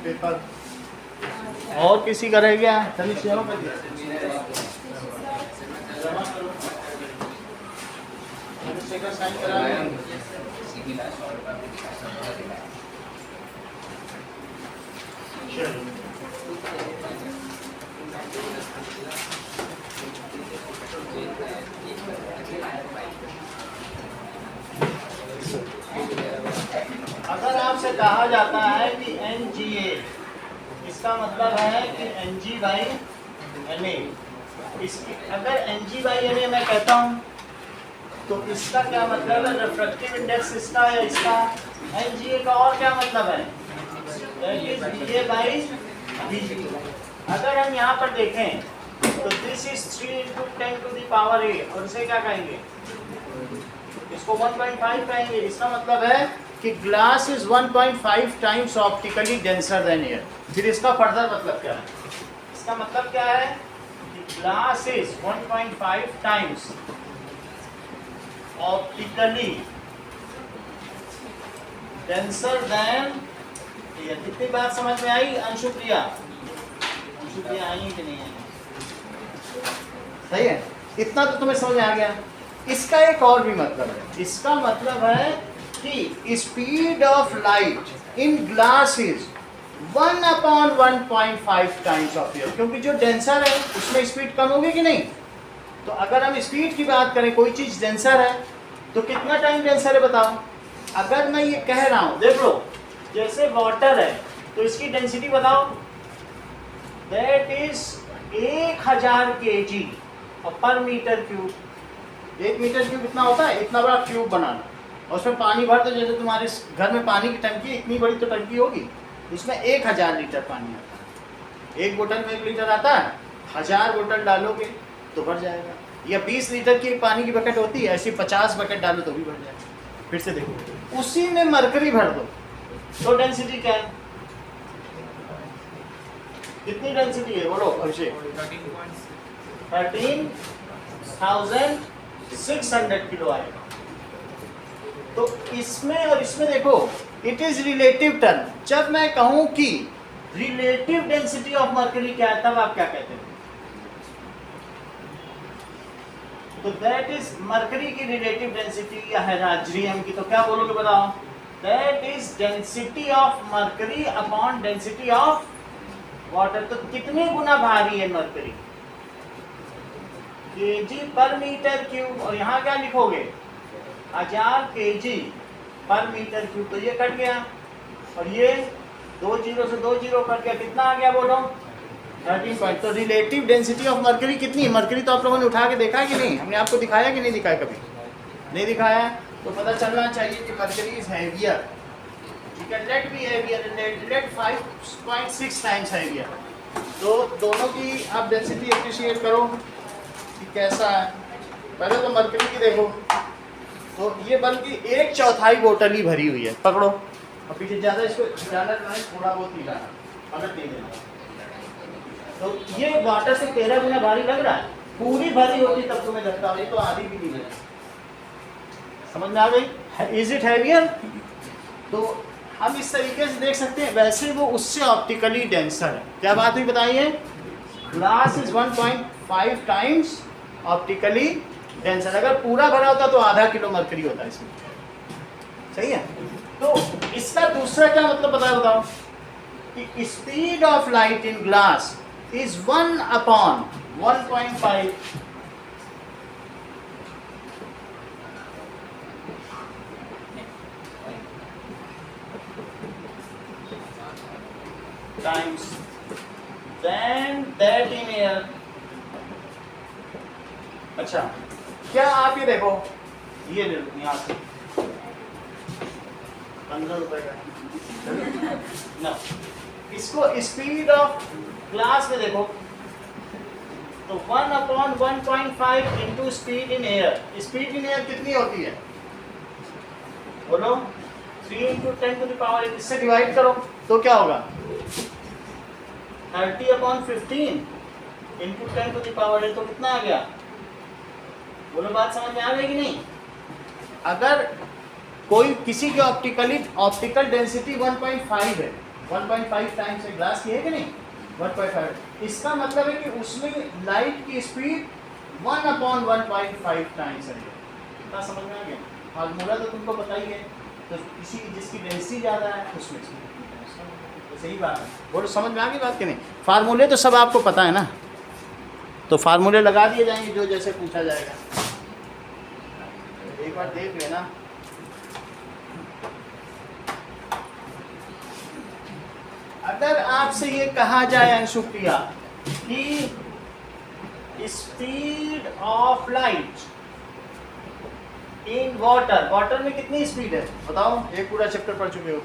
Paper और किसी का रह गया? चलिए शेयरों पे जमा करो, चंद्रशेखर साइन करा लें। अगर आपसे कहा जाता है कि NGA, इसका मतलब है कि Ng/Na। इसकी अगर Ng/Na मैं कहता हूँ तो इसका क्या मतलब है? रिफ्रैक्टिव इंडेक्स इसका है, इसका NGA का और क्या मतलब है? That is Va/Vb। अगर हम यहाँ पर देखें तो दिस इज 3 × 10⁸ और इसे क्या कहेंगे? इसको 1.5 कहेंगे। इसका मतलब है कि glass is 1.5 times optically denser then air. फिर इसका फर्दर मतलब क्या है? इसका मतलब क्या है कि glass is 1.5 times optically denser then air. कितनी बात समझ में आई अंशुप्रिया? अंशुप्रिया आई कि नहीं आई? सही है, इतना तो तुम्हें समझ आ गया। इसका एक और भी मतलब है। इसका मतलब है कि speed of light in glass is 1/1.5 times of air, क्योंकि जो डेंसर है उसमें स्पीड कम होगी कि नहीं? तो अगर हम स्पीड की बात करें, कोई चीज डेंसर है तो कितना टाइम डेंसर है बताओ? अगर मैं ये कह रहा हूं, देख लो, जैसे वाटर है तो इसकी डेंसिटी बताओ। दैट इज 1000 kg पर मीटर क्यूब। 1 मीटर क्यूब इतना होता है, इतना बड़ा क्यूब बनाना और उसमें पानी भर दो। जैसे तुम्हारे घर में पानी की टंकी, इतनी बड़ी तो टंकी होगी, उसमें 1000 लीटर पानी आता है। 1 बोतल में 1 लीटर आता है, 1000 बोतल डालोगे तो भर जाएगा। या 20 लीटर की पानी की बकेट होती है, ऐसी 50 बकेट डालो तो भी भर जाएगा। फिर से देखो, उसी में मरकरी भर दो तो डेंसिटी क्या है? कितनी डेंसिटी है बोलो अभिषेक? 13,600 किलो आएगा। तो इसमें और इसमें देखो, इट इज रिलेटिव टर्म। जब मैं कहूं कि रिलेटिव डेंसिटी ऑफ मरकरी क्या है, तब आप क्या कहते हैं? तो दैट इज मरकरी की रिलेटिव डेंसिटी या है हाइड्रोजन की, तो क्या बोलोगे बताओ? That is density of mercury upon density of water. तो कितने गुना भारी है मरकरी? kg पर मीटर क्यूब। और यहाँ क्या लिखोगे? 1000 kg पर मीटर क्यूब। तो ये कट गया और ये 2 जीरो से 2 जीरो कट गया। कितना आ गया बोलो? 13 पॉइंट। तो रिलेटिव डेंसिटी ऑफ मरकरी कितनी है? मरकरी तो आप लोगों ने उठा के देखा है कि नहीं? हमने आपको दिखाया कि नहीं दिखाया? कभी नहीं दिखाया। तो पता चलना चाहिए कि मरकरी इज हैवियर। ठीक है, लेड भी हैवियर, लेड 5.6 टाइम्स हैवियर। तो दोनों की आप डेंसिटी एप्रिशिएट करो कि कैसा है। पहले तो मरकरी की देखो, तो ये बल्कि 1/4 बोतल ही भरी हुई है। पकड़ो और पीछे ज़्यादा इसको ज़्यादा नहीं, थोड़ा बहुत ही लाना, पलट नहीं देना। तो ये वाटर से 13 गुना भारी लग रहा है। पूरी भरी होती तब तुम्हें लगता है, तो आधी भी नहीं लगा। समझ में आ गई? Is it heavier? तो हम इस तरीके से देख सकते हैं। वैसे वो उससे ऑप्टिकली डेंसर है। क्या बात हुई बताइए? Glass is 1.5 times optically denser. अगर पूरा भरा होता तो आधा किलो मरकरी होता है इसमें। सही है? तो इसका दूसरा क्या मतलब बताओ? कि speed of light in glass is 1/1.5 times than that in air। अच्छा, क्या आप ये देखो, ये ले लो यहाँ से 15 रुपए का ना। इसको स्पीड ऑफ ग्लास में देखो तो 1/1.5 into speed in air. Speed in air कितनी होती है बोलो? 3 × 10⁻⁸। इससे डिवाइड करो तो क्या होगा? 30/15 इंटू 10⁻⁸। तो कितना आ गया बोलो? बात समझ में आ गई कि नहीं? अगर कोई किसी की ऑप्टिकल डेंसिटी 1.5 है 1.5 टाइम्स है, ग्लास की है कि नहीं, 1.5। इसका मतलब है कि उसमें लाइट की स्पीड 1/1.5 टाइम्स है। कितना समझ में आ गया? फार्मूला तो तुमको पता ही है, तो किसी जिसकी डेंसिटी ज़्यादा है उसमें तो सही बात है। बोलो समझ में आ गई बात कि नहीं? फार्मूले तो सब आपको पता है ना, तो फार्मूले लगा दिए जाएंगे जो जैसे पूछा जाएगा। एक बार देख लेना। अगर आपसे ये कहा जाए अंशुप्रिया कि speed of light in water, water में कितनी स्पीड है बताओ, एक पूरा चैप्टर पढ़ चुके हो।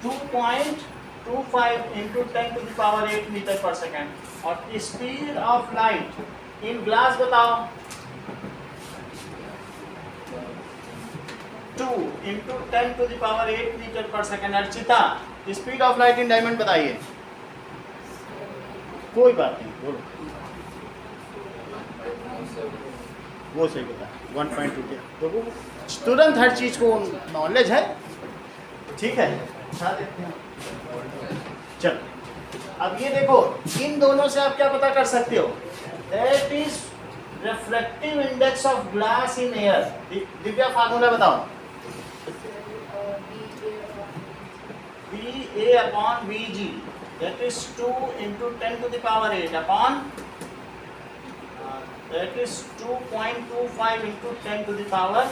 2.25 इंटू 10⁸ मीटर पर सेकेंड। और speed of light in glass बताओ, 2 इंटू 10⁸ मीटर पर second. Archita speed of light in diamond बताइए। कोई बात नहीं, बोलो। वो सही बता, 1.2 के। तो वो तुरंत हर चीज़ को नॉलेज है, ठीक है। देखते हैं, चल अब ये देखो, इन दोनों से आप क्या पता कर सकते हो? That is reflective index of glass in air. Divya formula बताओ। VA/VG, that is 2 into 10⁸ upon that is 2.25 into 10⁸।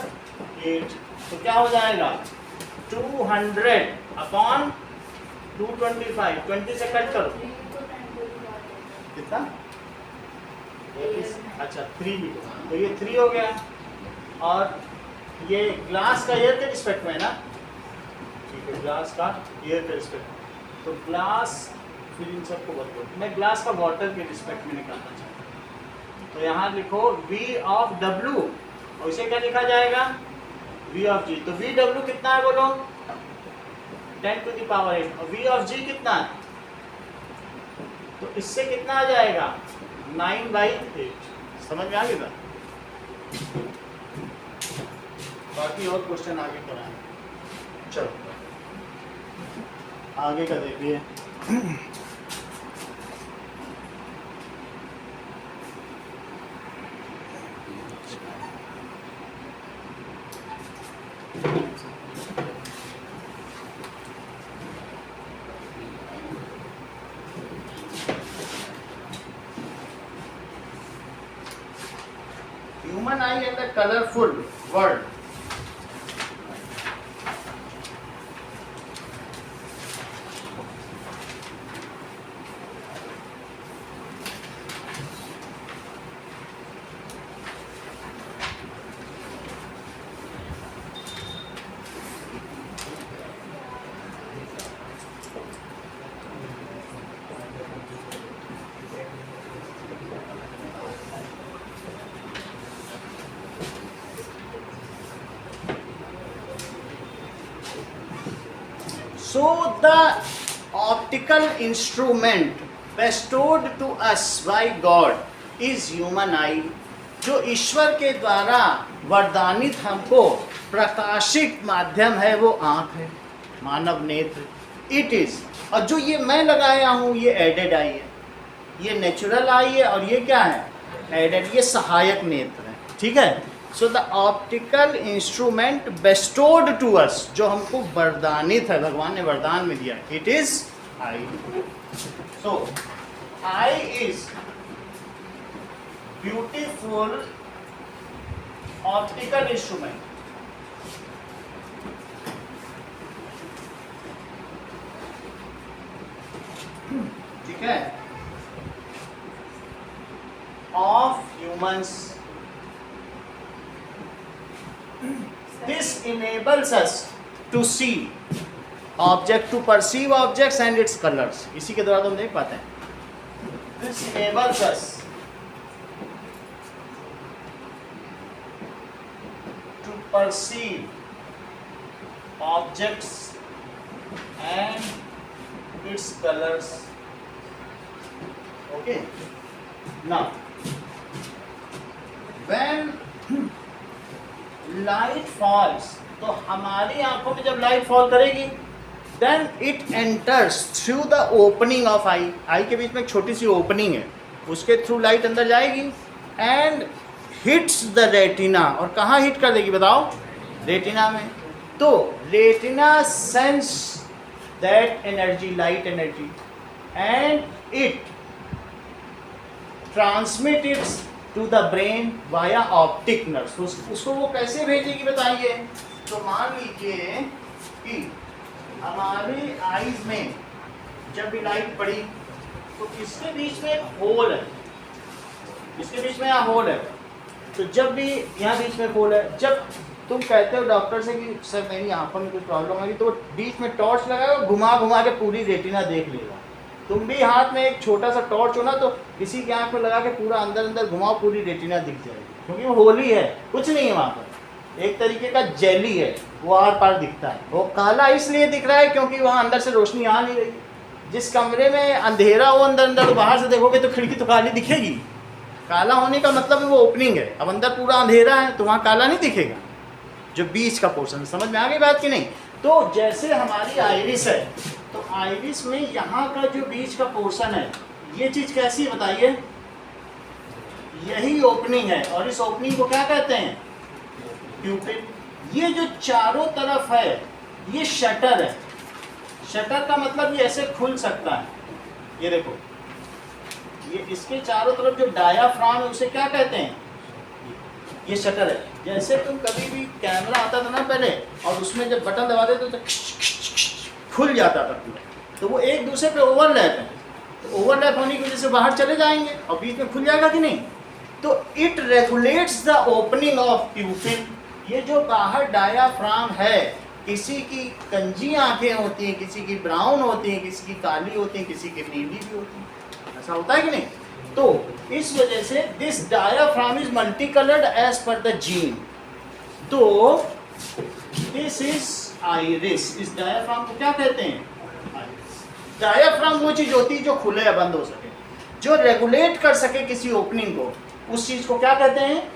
तो क्या हो जाएगा? 200/225, 20 से कट करो कितना? अच्छा 3 मीटर, तो ये 3 हो गया। और ये ग्लास का एयर के रिस्पेक्ट में है ना, ठीक है, ग्लास का एयर के रिस्पेक्ट में। तो ग्लास, फिर इन सबको बदलो, मैं ग्लास का वाटर के रिस्पेक्ट में निकालना चाहता हूँ। तो यहाँ लिखो V ऑफ W, और इसे क्या लिखा जाएगा? V of G। तो VW कितना है बोलो? 10⁸ और V ऑफ G कितना है? तो इससे कितना आ जाएगा? 9/8। समझ में आ गई बात? बाकी और क्वेश्चन आगे कराएं। चलो आगे का देखिए। Human eye and the colorful world. So the optical instrument bestowed to us by God is human eye. जो ईश्वर के द्वारा वरदानित हमको प्रकाशिक माध्यम है वो आँख है, मानव नेत्र। इट इज, और जो ये मैं लगाया हूँ ये एडेड आई है, ये नेचुरल आई है, और ये क्या है? एडेड, ये सहायक नेत्र है, ठीक है। So the optical instrument bestowed to us, जो हमको वरदानित है, भगवान ने वरदान में दिया, it is eye. So eye is beautiful optical instrument. ठीक है, of humans. This enables us to see object, to perceive objects and its colors. इसी के द्वारा हम देख पाते हैं। This enables us to perceive objects and its colors. Okay. Now, when light falls, तो हमारी आंखों में जब लाइट फॉल करेगी then it enters through the opening of eye, eye के बीच में एक छोटी सी ओपनिंग है, उसके थ्रू लाइट अंदर जाएगी एंड हिट्स द रेटिना, और कहाँ हिट कर देगी बताओ? रेटिना में। तो retina sense that energy, light energy, and it transmit it's to the brain via optic nerves. उसको वो कैसे भेजेगी बताइए? तो मान लीजिए कि हमारी आईज में जब भी लाइट पड़ी तो इसके बीच में एक होल है, इसके बीच में यहाँ होल है, तो जब भी यहाँ बीच में होल है, जब तुम कहते हो डॉक्टर से कि सर मेरी आंखों में कुछ प्रॉब्लम आ गई, तो बीच में टॉर्च लगाएगा, घुमा घुमा के पूरी रेटिना देख लेगा। तुम भी हाथ में एक छोटा सा टॉर्च हो ना, तो किसी की आंख में लगा के पूरा अंदर अंदर घुमाओ, पूरी रेटिना दिख जाएगी, क्योंकि वो होल ही है, कुछ नहीं है वहाँ पर, एक तरीके का जेली है, वो आर पार दिखता है। वो काला इसलिए दिख रहा है क्योंकि वहाँ अंदर से रोशनी आ नहीं रही। जिस कमरे में अंधेरा हो अंदर अंदर, तो बाहर से देखोगे तो खिड़की तो काली दिखेगी। काला होने का मतलब वो ओपनिंग है, अब अंदर पूरा अंधेरा है तो वहाँ काला नहीं दिखेगा, जो बीच का पोर्शन। समझ में आ गई बात कि नहीं? तो जैसे हमारी आइरिस है, तो आइरिस में यहाँ का जो बीच का पोर्शन है, ये चीज़ कैसी है बताइए? यही ओपनिंग है, और इस ओपनिंग को क्या कहते हैं? प्यूपिल। ये जो चारों तरफ है ये शटर है। शटर का मतलब ये ऐसे खुल सकता है, ये देखो, ये इसके चारों तरफ जो डायाफ्राम है उसे क्या कहते हैं? ये शटर है। जैसे तुम कभी भी कैमरा आता था ना पहले, और उसमें जब बटन दबाते तो खुल जाता था पूरा, तो वो एक दूसरे पे ओवरलैप है, तो ओवरलैप होने की वजह से बाहर चले जाएंगे और बीच में खुल जाएगा कि नहीं? तो it regulates the opening of प्यूपिल। ये जो बाहर डायाफ्राम है, किसी की कंजी आंखें होती हैं, किसी की ब्राउन होती हैं, किसी की काली होती हैं, किसी की नीली भी होती हैं, ऐसा होता है कि नहीं? तो इस वजह से this diaphragm is multi coloured as per the gene. तो दिस इज आइरिस। इस डायाफ्राम को क्या कहते हैं? डायाफ्राम वो चीज होती है जो खुले या बंद हो सके, जो रेगुलेट कर सके किसी ओपनिंग को, उस चीज को क्या कहते हैं?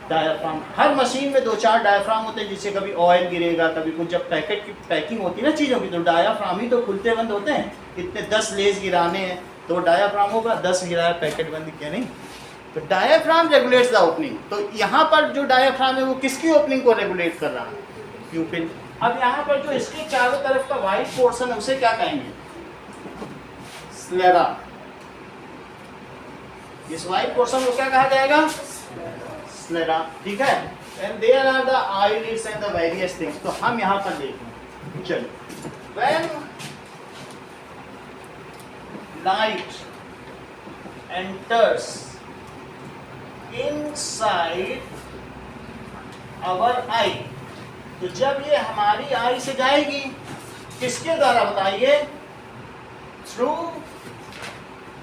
डायाफ्राम। हर मशीन में 2-4 डायाफ्राम होते हैं, जिससे कभी ऑयल गिरेगा, कभी कुछ, जब पैकेट की पैकिंग होती है ना चीज़ों की, तो डायाफ्राम ही तो खुलते बंद होते हैं। इतने 10 लेस गिराने हैं तो डायाफ्राम होगा, 10 गिराया पैकेट बंद किया, नहीं? तो डायाफ्राम रेगुलेट्स द ओपनिंग। तो यहाँ पर जो डायाफ्राम है वो किसकी ओपनिंग को रेगुलेट कर रहा है? प्यूपिल। अब यहाँ पर जो इसके चारों तरफ का वाइट पोर्शन है उसे क्या कहेंगे? स्लेरा। इस वाइट पोर्शन को क्या कहा जाएगा? स्लेरा। ठीक है। And there are the eyelids and the various things. तो हम यहाँ पर देखें, चलो, when light enters inside our eye, तो जब ये हमारी आई से जाएगी किसके द्वारा बताइए? थ्रू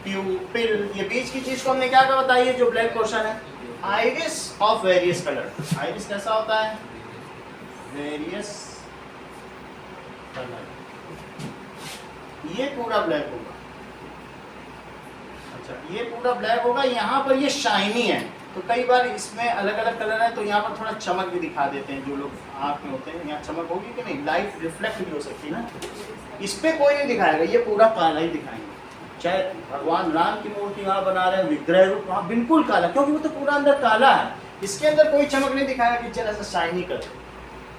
प्यूपिल। ये बीच की चीज को हमने क्या कहा बताइए? जो ब्लैक पोर्शन है, iris of various colour. Iris कैसा होता है? Various colour. ये पूरा ब्लैक होगा। अच्छा, ये पूरा ब्लैक होगा। यहाँ पर ये शाइनी है, तो कई बार इसमें अलग अलग कलर है, तो यहाँ पर थोड़ा चमक भी दिखा देते हैं। जो लोग आँख में होते हैं, यहाँ चमक होगी कि नहीं? लाइट रिफ्लेक्ट भी हो सकती है ना। इस पे कोई नहीं दिखाएगा, ये पूरा काला ही दिखाएंगे। चाहे भगवान राम की मूर्ति वहाँ बना रहे हैं, विग्रह रूप वहाँ बिल्कुल काला, क्योंकि वो तो पूरा अंदर काला है। इसके अंदर कोई चमक नहीं दिखाएगा कि चल ऐसा शाइनी कर,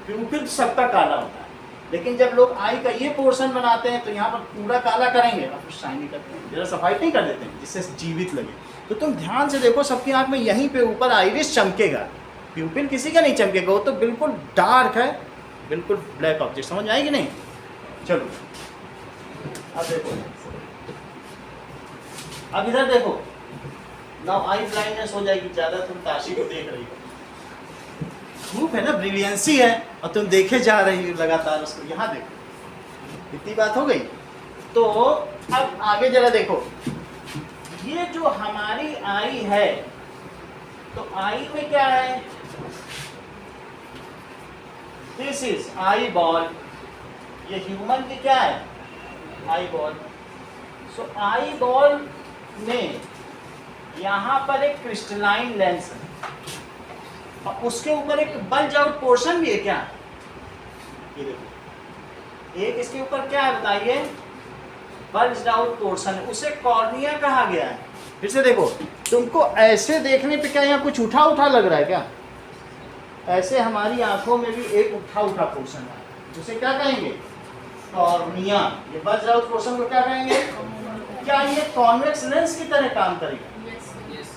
क्योंकि सबका काला होता है। लेकिन जब लोग आई का ये पोर्शन बनाते हैं तो यहाँ पर पूरा काला करेंगे और फिर शाइनी करते हैं, जरा सफाई नहीं कर देते हैं जिससे जीवित लगे। तो तुम ध्यान से देखो, सबकी आँख में यहीं पे ऊपर आइरिस चमकेगा, प्यूपिल किसी का नहीं चमकेगा, वो तो बिल्कुल डार्क है, बिल्कुल ब्लैक ऑब्जेक्ट। समझ आएगी नहीं? चलो अब देखो, अब इधर देखो, नाउ आई ब्लाइंडनेस हो जाएगी, ज़्यादा तुम ताशी को देख रही हो, धूप है ना, ब्रिलियंसी है, और तुम देखे जा रही हो लगातार उसको। यहाँ देखो, इतनी बात हो गई। तो अब आगे जरा देखो, ये जो हमारी आई है, तो आई में क्या है? This is eye ball. ये ह्यूमन की क्या है? Eye ball. सो आई बॉल में यहाँ पर एक क्रिस्टलाइन लेंस है, और उसके ऊपर एक बल्ज आउट पोर्शन भी है। क्या? ये देखो, एक इसके ऊपर क्या है बताइए, बल्ज्ड आउट पोर्शन है, उसे कॉर्निया कहा गया है। फिर से देखो, तुमको ऐसे देखने पे क्या यहाँ कुछ उठा उठा लग रहा है क्या? ऐसे हमारी आंखों में भी एक उठा उठा पोर्शन है, उसे क्या कहेंगे? कॉर्निया। ये बल्ज्ड आउट पोर्शन को क्या कहेंगे? क्या ये कॉन्वेक्स लेंस की तरह काम करेगा?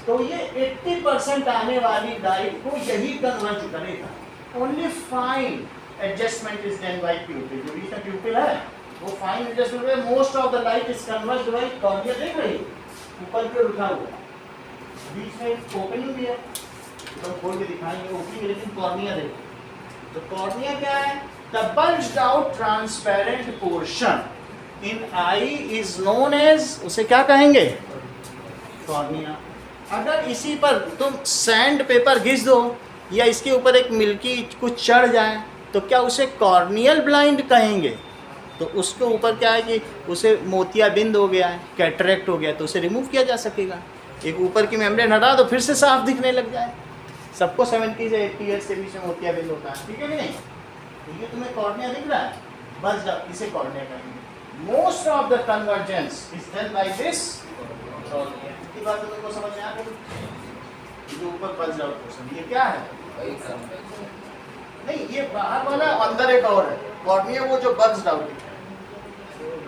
तो ये 80% आने वाली लाइट को यही कन्वर्ज करेगा। Only fine adjustment is done by pupil. जो बीच में प्यूपिल है वो फाइन एडजस्टमेंट है। Most of the light is converged by cornea. देख रही हो ऊपर की ओर उठा हुआ, बीच में ओपनिंग भी है, तो खोल के दिखाएंगे ओपनिंग, लेकिन कॉर्निया देखो। तो कॉर्निया क्या है? The bulged out transparent portion in eye is known as, उसे क्या कहेंगे? कॉर्निया। अगर इसी पर तुम सैंड पेपर घिस दो या इसके ऊपर एक मिल्की कुछ चढ़ जाए तो क्या उसे कॉर्नियल ब्लाइंड कहेंगे? तो उसके ऊपर क्या है कि उसे मोतियाबिंद हो गया है, कैटरेक्ट हो गया, तो उसे रिमूव किया जा सकेगा। एक ऊपर की मेम्ब्रेन हटा दो, फिर से साफ दिखने लग जाए। सबको 70 से 80 ईयर्स के बीच में मोतियाबिंद होता है, ठीक है कि नहीं? तो ये तुम्हें कॉर्निया दिख रहा है, बस जाओ इसे कॉर्निया कहेंगे। Most of the convergence is done by this cornea. की बात तुमको समझ में आ गई? जो ऊपर बल्ज्ड आउट पोर्शन, ये क्या है? नहीं, ये बाहर वाला, अंदर एक और है कॉर्निया, वो जो बल्ज्ड आउट है।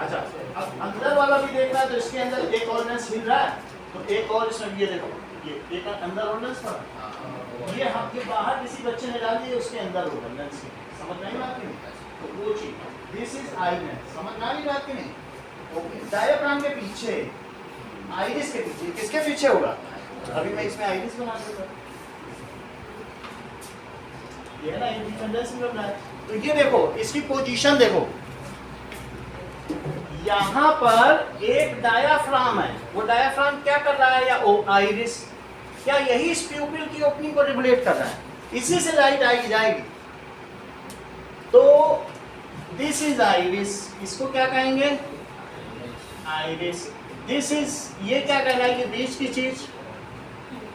अच्छा, अब अंदर वाला भी देखना है तो इसके अंदर एक और लेंस हिल रहा है, तो एक और इसमें ये देखो, ये एक अंदर और लेंस पड़ा, ये हम ये बाहर किसी बच्चे ने डाल दिया, उसके अंदर होगा लेंस। समझ में आई बात की नहीं? तो वो चीज, दिस इज आई लेंस। समझ में आ रही बात की नहीं? ओके। डायफ्राम के पीछे, आइरिस के पीछे, किसके पीछे होगा? अभी मैं इसमें आइरिस बना दूंगा, ये है ना इंडिपेंडेंस में बना है। तो ये देखो, इसकी पोजीशन देखो, यहाँ पर एक डायाफ्राम है, वो डायाफ्राम क्या कर रहा है? या ओ आइरिस, क्या यही इस प्यूपिल की ओपनिंग को रेगुलेट कर रहा है? इसी से लाइट आएगी जाएगी। तो दिस इज आइरिस, इसको क्या कहेंगे? आइरिस। दिस इज, ये क्या कहलाएगी बीच की चीज?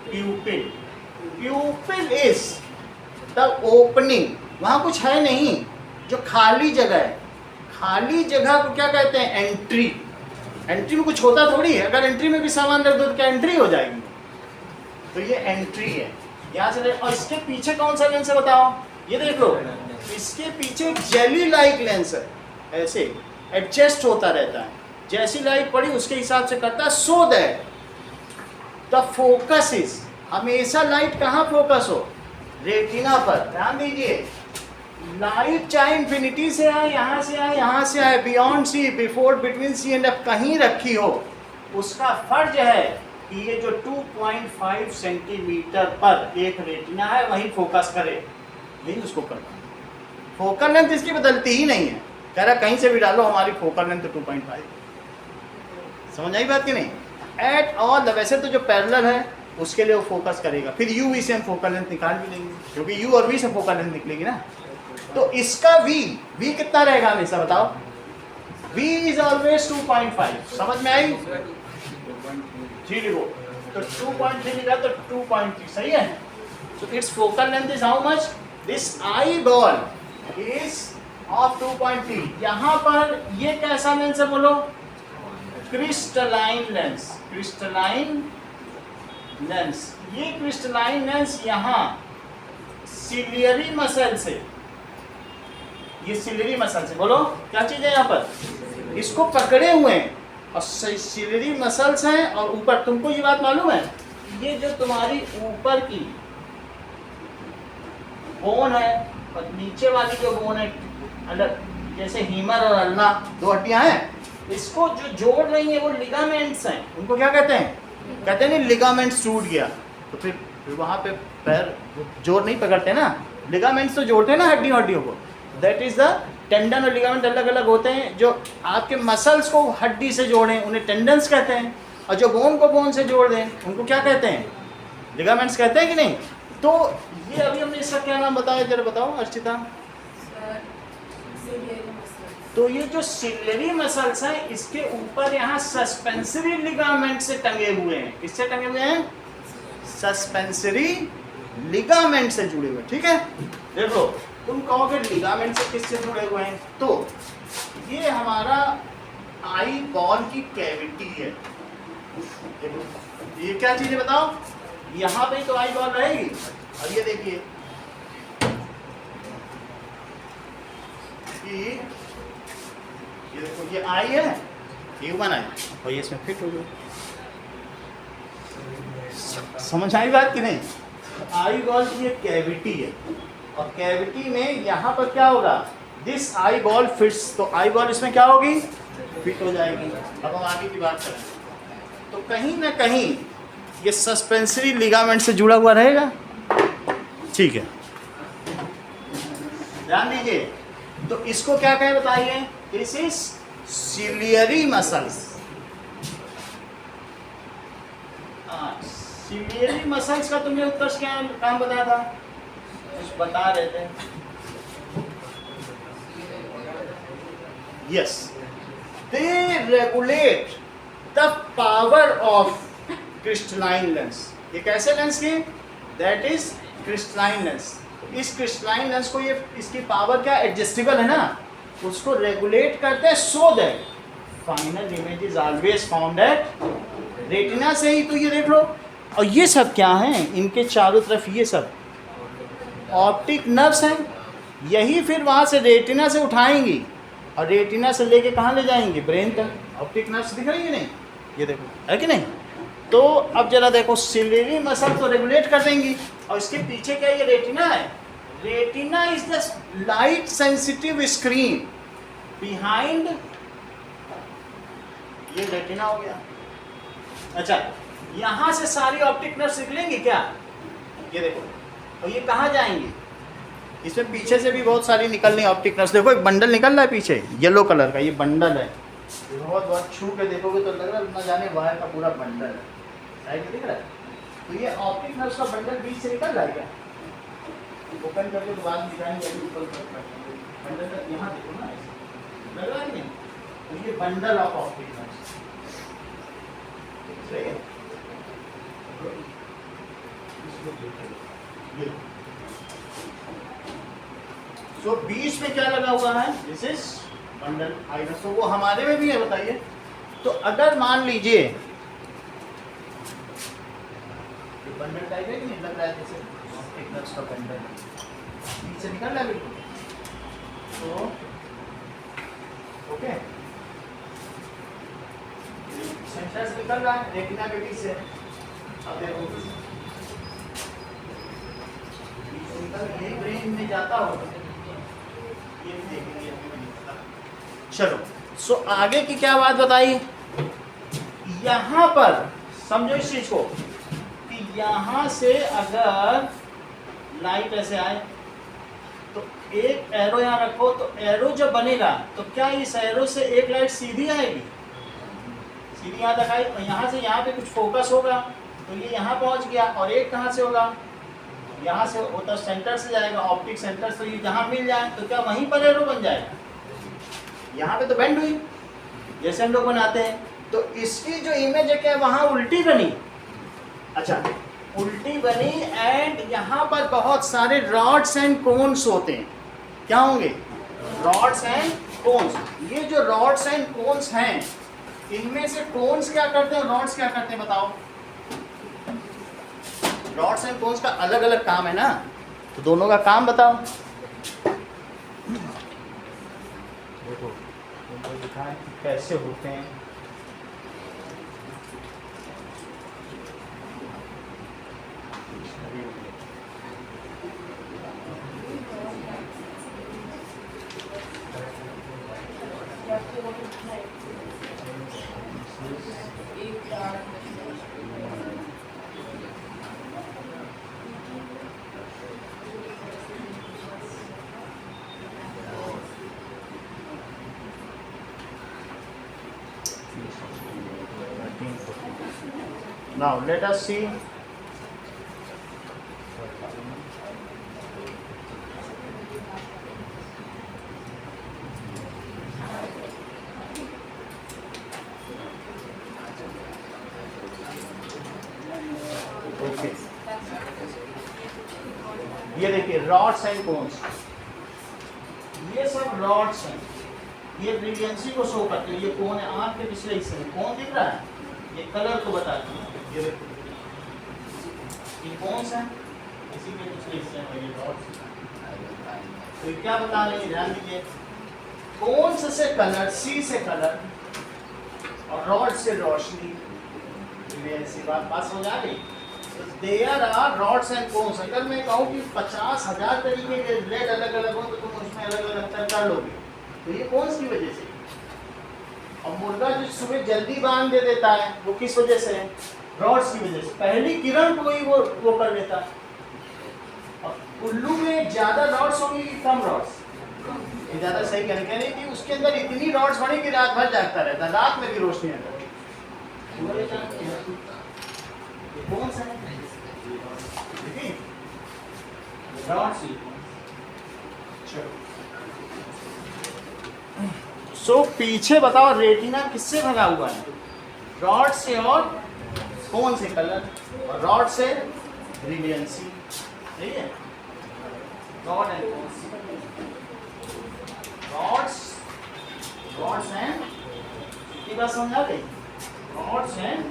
प्यूपिल। प्यूपिल इज द ओपनिंग, वहां कुछ है नहीं, जो खाली जगह है, खाली जगह को क्या कहते हैं? एंट्री। एंट्री में कुछ होता थोड़ी है, अगर एंट्री में भी सामान रख दो तो क्या एंट्री हो जाएगी? तो ये एंट्री है, यहाँ से। और इसके पीछे कौन सा लेंस है बताओ? ये देख लो, इसके पीछे जेली लाइक लेंस है, ऐसे एडजस्ट होता रहता है, जैसी लाइट पड़ी उसके हिसाब से करता है। So that the focus is, हमेशा लाइट कहाँ फोकस हो? रेटिना पर। ध्यान दीजिए, लाइट चाहे इंफिनिटी से आए, यहाँ से आए, यहाँ से आए, beyond C, before, between C and F, कहीं रखी हो, उसका फर्ज है कि ये जो 2.5 सेंटीमीटर पर एक रेटिना है वहीं फोकस करे, नहीं उसको करना। फोकल लेंथ इसकी बदलती ही नहीं है, कह रहा कहीं से भी डालो हमारी फोकल लेंथ 2.5। समझ आई बात कि नहीं? एट ऑल, वैसे तो जो पैरेलल है उसके लिए वो फोकस करेगा, फिर यू वी से हम फोकल लेंथ निकाल भी लेंगे, क्योंकि यू और वी से फोकल लेंथ निकलेगी ना। तो इसका वी कितना रहेगा हमेशा बताओ? v is always 2.5। समझ में आई? 3 लिखो, तो 2.3 लिखा तो 2.3 सही है। तो it's focal length is how much? This eye ball is of 2.3। यहाँ पर ये कैसा लेंस है बोलो? Crystalline lens. क्रिस्टलाइन लेंस, ये क्रिस्टलाइन लेंस यहाँ सिलियरी मसल से, ये सिलियरी मसल से, बोलो क्या चीज है यहाँ पर? इसको पकड़े हुए हैं और सिलियरी मसल्स हैं, और ऊपर तुमको ये बात मालूम है, ये जो तुम्हारी ऊपर की बोन है और नीचे वाली जो बोन है अलग, जैसे हीमर और अल्ना, 2 हड्डियां हैं, इसको जो जोड़ रही है वो लिगामेंट्स हैं। उनको क्या कहते हैं? कहते हैं नहीं लिगामेंट्स टूट गया तो फिर वहाँ पे पैर जोर नहीं पकड़ते ना, लिगामेंट्स तो जोड़ते हैं ना हड्डियों को। दैट इज द टेंडन और लिगामेंट अलग अलग होते हैं, जो आपके मसल्स को हड्डी से जोड़ें उन्हें टेंडन्स कहते हैं, और जो बोन को बोन से जोड़ दें उनको क्या कहते हैं? लिगामेंट्स कहते हैं कि नहीं? तो ये अभी हमने इसका क्या नाम बताया जरा बताओ अर्चिता। तो ये जो सिलियरी मसल्स हैं इसके ऊपर यहाँ सस्पेंसरी लिगामेंट से टंगे हुए हैं। किससे टंगे हुए हैं? सस्पेंसरी लिगामेंट से जुड़े हुए। ठीक है, देखो तुम कहोगे लिगामेंट से किससे जुड़े हुए हैं, तो ये हमारा आई बॉल की कैविटी है। ये क्या चीज है बताओ? यहाँ पे तो आई बॉल रहेगी, और ये देखिए कि ये देखो ये आई है, ह्यूमन आई, और ये इसमें फिट हो गया। समझ आई बात कि नहीं? आई बॉल की एक कैविटी है, और कैविटी में यहाँ पर क्या होगा? दिस आई बॉल फिट्स, तो आई बॉल इसमें क्या होगी? फिट हो जाएगी। अब हम आगे की बात करें तो कहीं ना कहीं ये सस्पेंसरी लिगामेंट से जुड़ा हुआ रहेगा, ठीक है, ध्यान दीजिए। तो इसको क्या कहें बताइए? This is ciliary muscles. Ciliary muscles का तुमने उत्कर्ष क्या काम बताया था? कुछ बता रहे थे। Yes, they regulate the power of crystalline lens. ये कैसे लेंस की? That is crystalline lens. इस क्रिस्टलाइन लेंस को, ये इसकी पावर क्या एडजस्टेबल है ना, उसको रेगुलेट करते हैं so that final image is always found at retina से ही। तो ये देख लो, और ये सब क्या हैं? इनके चारों तरफ ये सब ऑप्टिक नर्व्स हैं। यही फिर वहाँ से रेटिना से उठाएंगी और रेटिना से लेके कहाँ ले जाएंगे? ब्रेन तक। ऑप्टिक नर्व्स दिख रही है नहीं? ये देखो, है कि नहीं? तो अब जरा देखो, सिलियरी मसल तो रेगुलेट कर देंगी, और इसके पीछे क्या ये रेटिना है? Retina is the light sensitive screen behind, ये रेटिना हो गया। अच्छा, यहाँ से सारी ऑप्टिक नर्व्स निकलेंगी क्या? ये देखो, और ये कहाँ जाएंगी? इसमें पीछे से भी बहुत सारी निकल रही ऑप्टिक नर्व्स। देखो एक बंडल निकल रहा है पीछे, येलो कलर का, ये बंडल है। बहुत बहुत छू के देखोगे तो लग रहा है न जाने वायर का पूरा बंडल है, साइड में दिख रहा है। तो ये ऑप्टिक नर्व्स का बंडल बीच से निकल रहा है क्या? ओपन करके बाद में दिखाएंगे, बंडल यहाँ देखो ना, लग रहा है नहीं? तो ये बंडल ऑफ ऑप्टिक नर्व्स, सही है? तो बीच में क्या लगा हुआ है? दिस इज बंडल आइनस। तो वो हमारे में भी है, बताइए। तो अगर मान लीजिए बंडल टाइप है कि नहीं लग रहा है, जैसे ऑप्टिक नर्व्स का बंडल बीच से निकल रहा है बिल्कुल, तो ओके, सेंटर से निकल रहा है रेटिना के बीच से। अब देखो ये ब्रेन में जाता होगा, ये भी देखेंगे। चलो, सो आगे की क्या बात बताई? यहाँ पर समझो इस चीज को कि यहाँ से अगर लाइट ऐसे आए तो एक एरो यहाँ रखो, तो एरो जब बनेगा तो क्या इस एरो से एक लाइट सीधी आएगी? सीधी यहाँ तक आई, और यहाँ से यहाँ पे कुछ फोकस होगा, तो ये यहाँ पहुँच गया। और एक कहाँ से होगा? यहाँ से होता, सेंटर से जाएगा, ऑप्टिक सेंटर से। ये जहाँ मिल जाए तो क्या वहीं पर एरो बन जाएगा? यहाँ पे तो बेंड हुई जैसे हम लोग बनाते हैं, तो इसकी जो इमेज है क्या वहाँ उल्टी बनी। अच्छा, उल्टी बनी, एंड यहाँ पर बहुत सारे रॉड्स एंड कोन्स होते हैं। क्या होंगे? Rods and cones. ये जो रॉड्स एंड कोन्स हैं, इनमें से कोन्स क्या करते हैं, रॉड्स क्या करते हैं, बताओ? रॉड्स एंड कोन्स का अलग अलग काम है ना, तो दोनों का काम बताओ। देखो तुमको दिखाएं कैसे होते हैं। Now let us see okay. ये देखिए रॉड्स एंड कोन्स, ये सब रॉड्स हैं, ये ब्रिलियंसी को शो करते हैं। ये कौन है? आँख के पिछले हिस्से में कौन दिख रहा है? ये कलर को बताती है। ये देखो, ये कौन सा है? इसी के पिछले हिस्से में ये डॉट्स। तो ये क्या बता रहे हैं, ध्यान दीजिए। कौन से कलर, सी से कलर और रॉड से रोशनी, ब्रिलियंसी। बात समझ आ गई? There are rods and cones. अगर मैं कहूँ कि 50,000 तरीके के रेड अलग अलग हो तो तुम उसमें अलग अलग कर लोगे। तो ये कोन्स की वजह से। और मुर्गा जो सुबह जल्दी बांध दे देता है वो किस वजह से है? रॉड्स की वजह से। पहली किरण को ही वो कर लेता है। और उल्लू में ज्यादा रॉड्स होंगी कि कम रॉड्स? ये ज्यादा सही कहने कि उसके अंदर इतनी रॉड्स बनी कि रात भर जागता रहता है, रात में भी रोशनी आता है। कौन सा है? सो पीछे बताओ रेटिना किससे भरा हुआ है? रॉड से और कौन से कलर, और रॉड से ब्रिलियंसी। सही है? रॉड एंड रॉड्स एंड, ये बात समझ आ गई? रॉड्स एंड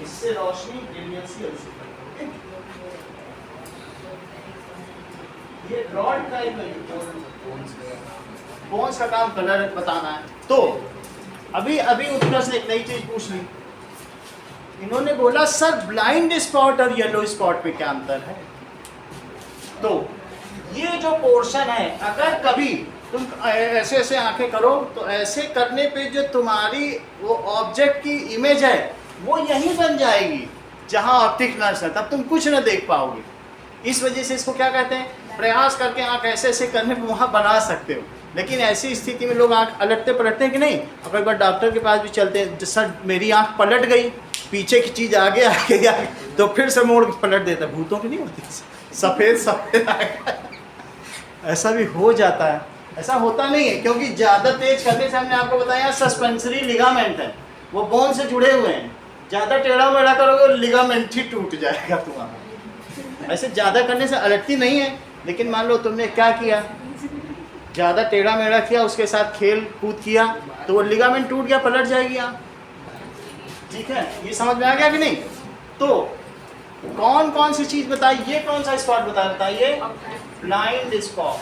इससे रोशनी, ब्रिलियंसी और इससे ये रॉड का कौन सा काम कलर बताना है। तो अभी उत्तर से एक नई चीज पूछ ली। इन्होंने बोला सर ब्लाइंड स्पॉट और येलो स्पॉट पे क्या अंतर है? तो ये जो पोर्शन है, अगर कभी तुम ऐसे ऐसे आंखें करो तो ऐसे करने पे जो तुम्हारी वो ऑब्जेक्ट की इमेज है वो यहीं बन जाएगी जहां ऑप्टिक नर्व्स है, तब तुम कुछ न देख पाओगे। इस वजह से इसको क्या कहते हैं? प्रयास करके आंख ऐसे ऐसे करने पे वहां बना सकते हो। लेकिन ऐसी स्थिति में लोग आंख पलटते पलटते हैं कि नहीं? अब एक बार डॉक्टर के पास भी चलते हैं, सर मेरी आंख पलट गई, पीछे की चीज आगे आ गई, तो फिर से मोड़ पलट देता है। भूतों की नहीं होती, सफेद सफेद आ गया। ऐसा भी हो जाता है। ऐसा होता नहीं है क्योंकि ज़्यादा तेज करने से, हमने आपको बताया सस्पेंसरी लिगामेंट है, वो बोन से जुड़े हुए हैं। ज़्यादा टेढ़ा मेढ़ा करोगे लिगामेंट ही टूट जाएगा तुम्हारा। ऐसे ज़्यादा करने से अलटती नहीं है, लेकिन मान लो तुमने क्या किया, ज़्यादा टेढ़ा मेढ़ा किया, उसके साथ खेल कूद किया तो वो लिगामेंट टूट गया, पलट जाएगी आप। ठीक है, ये समझ में आ गया कि नहीं? तो कौन कौन सी चीज़ बताइए, ये कौन सा स्पॉट बताइए? Blind spot.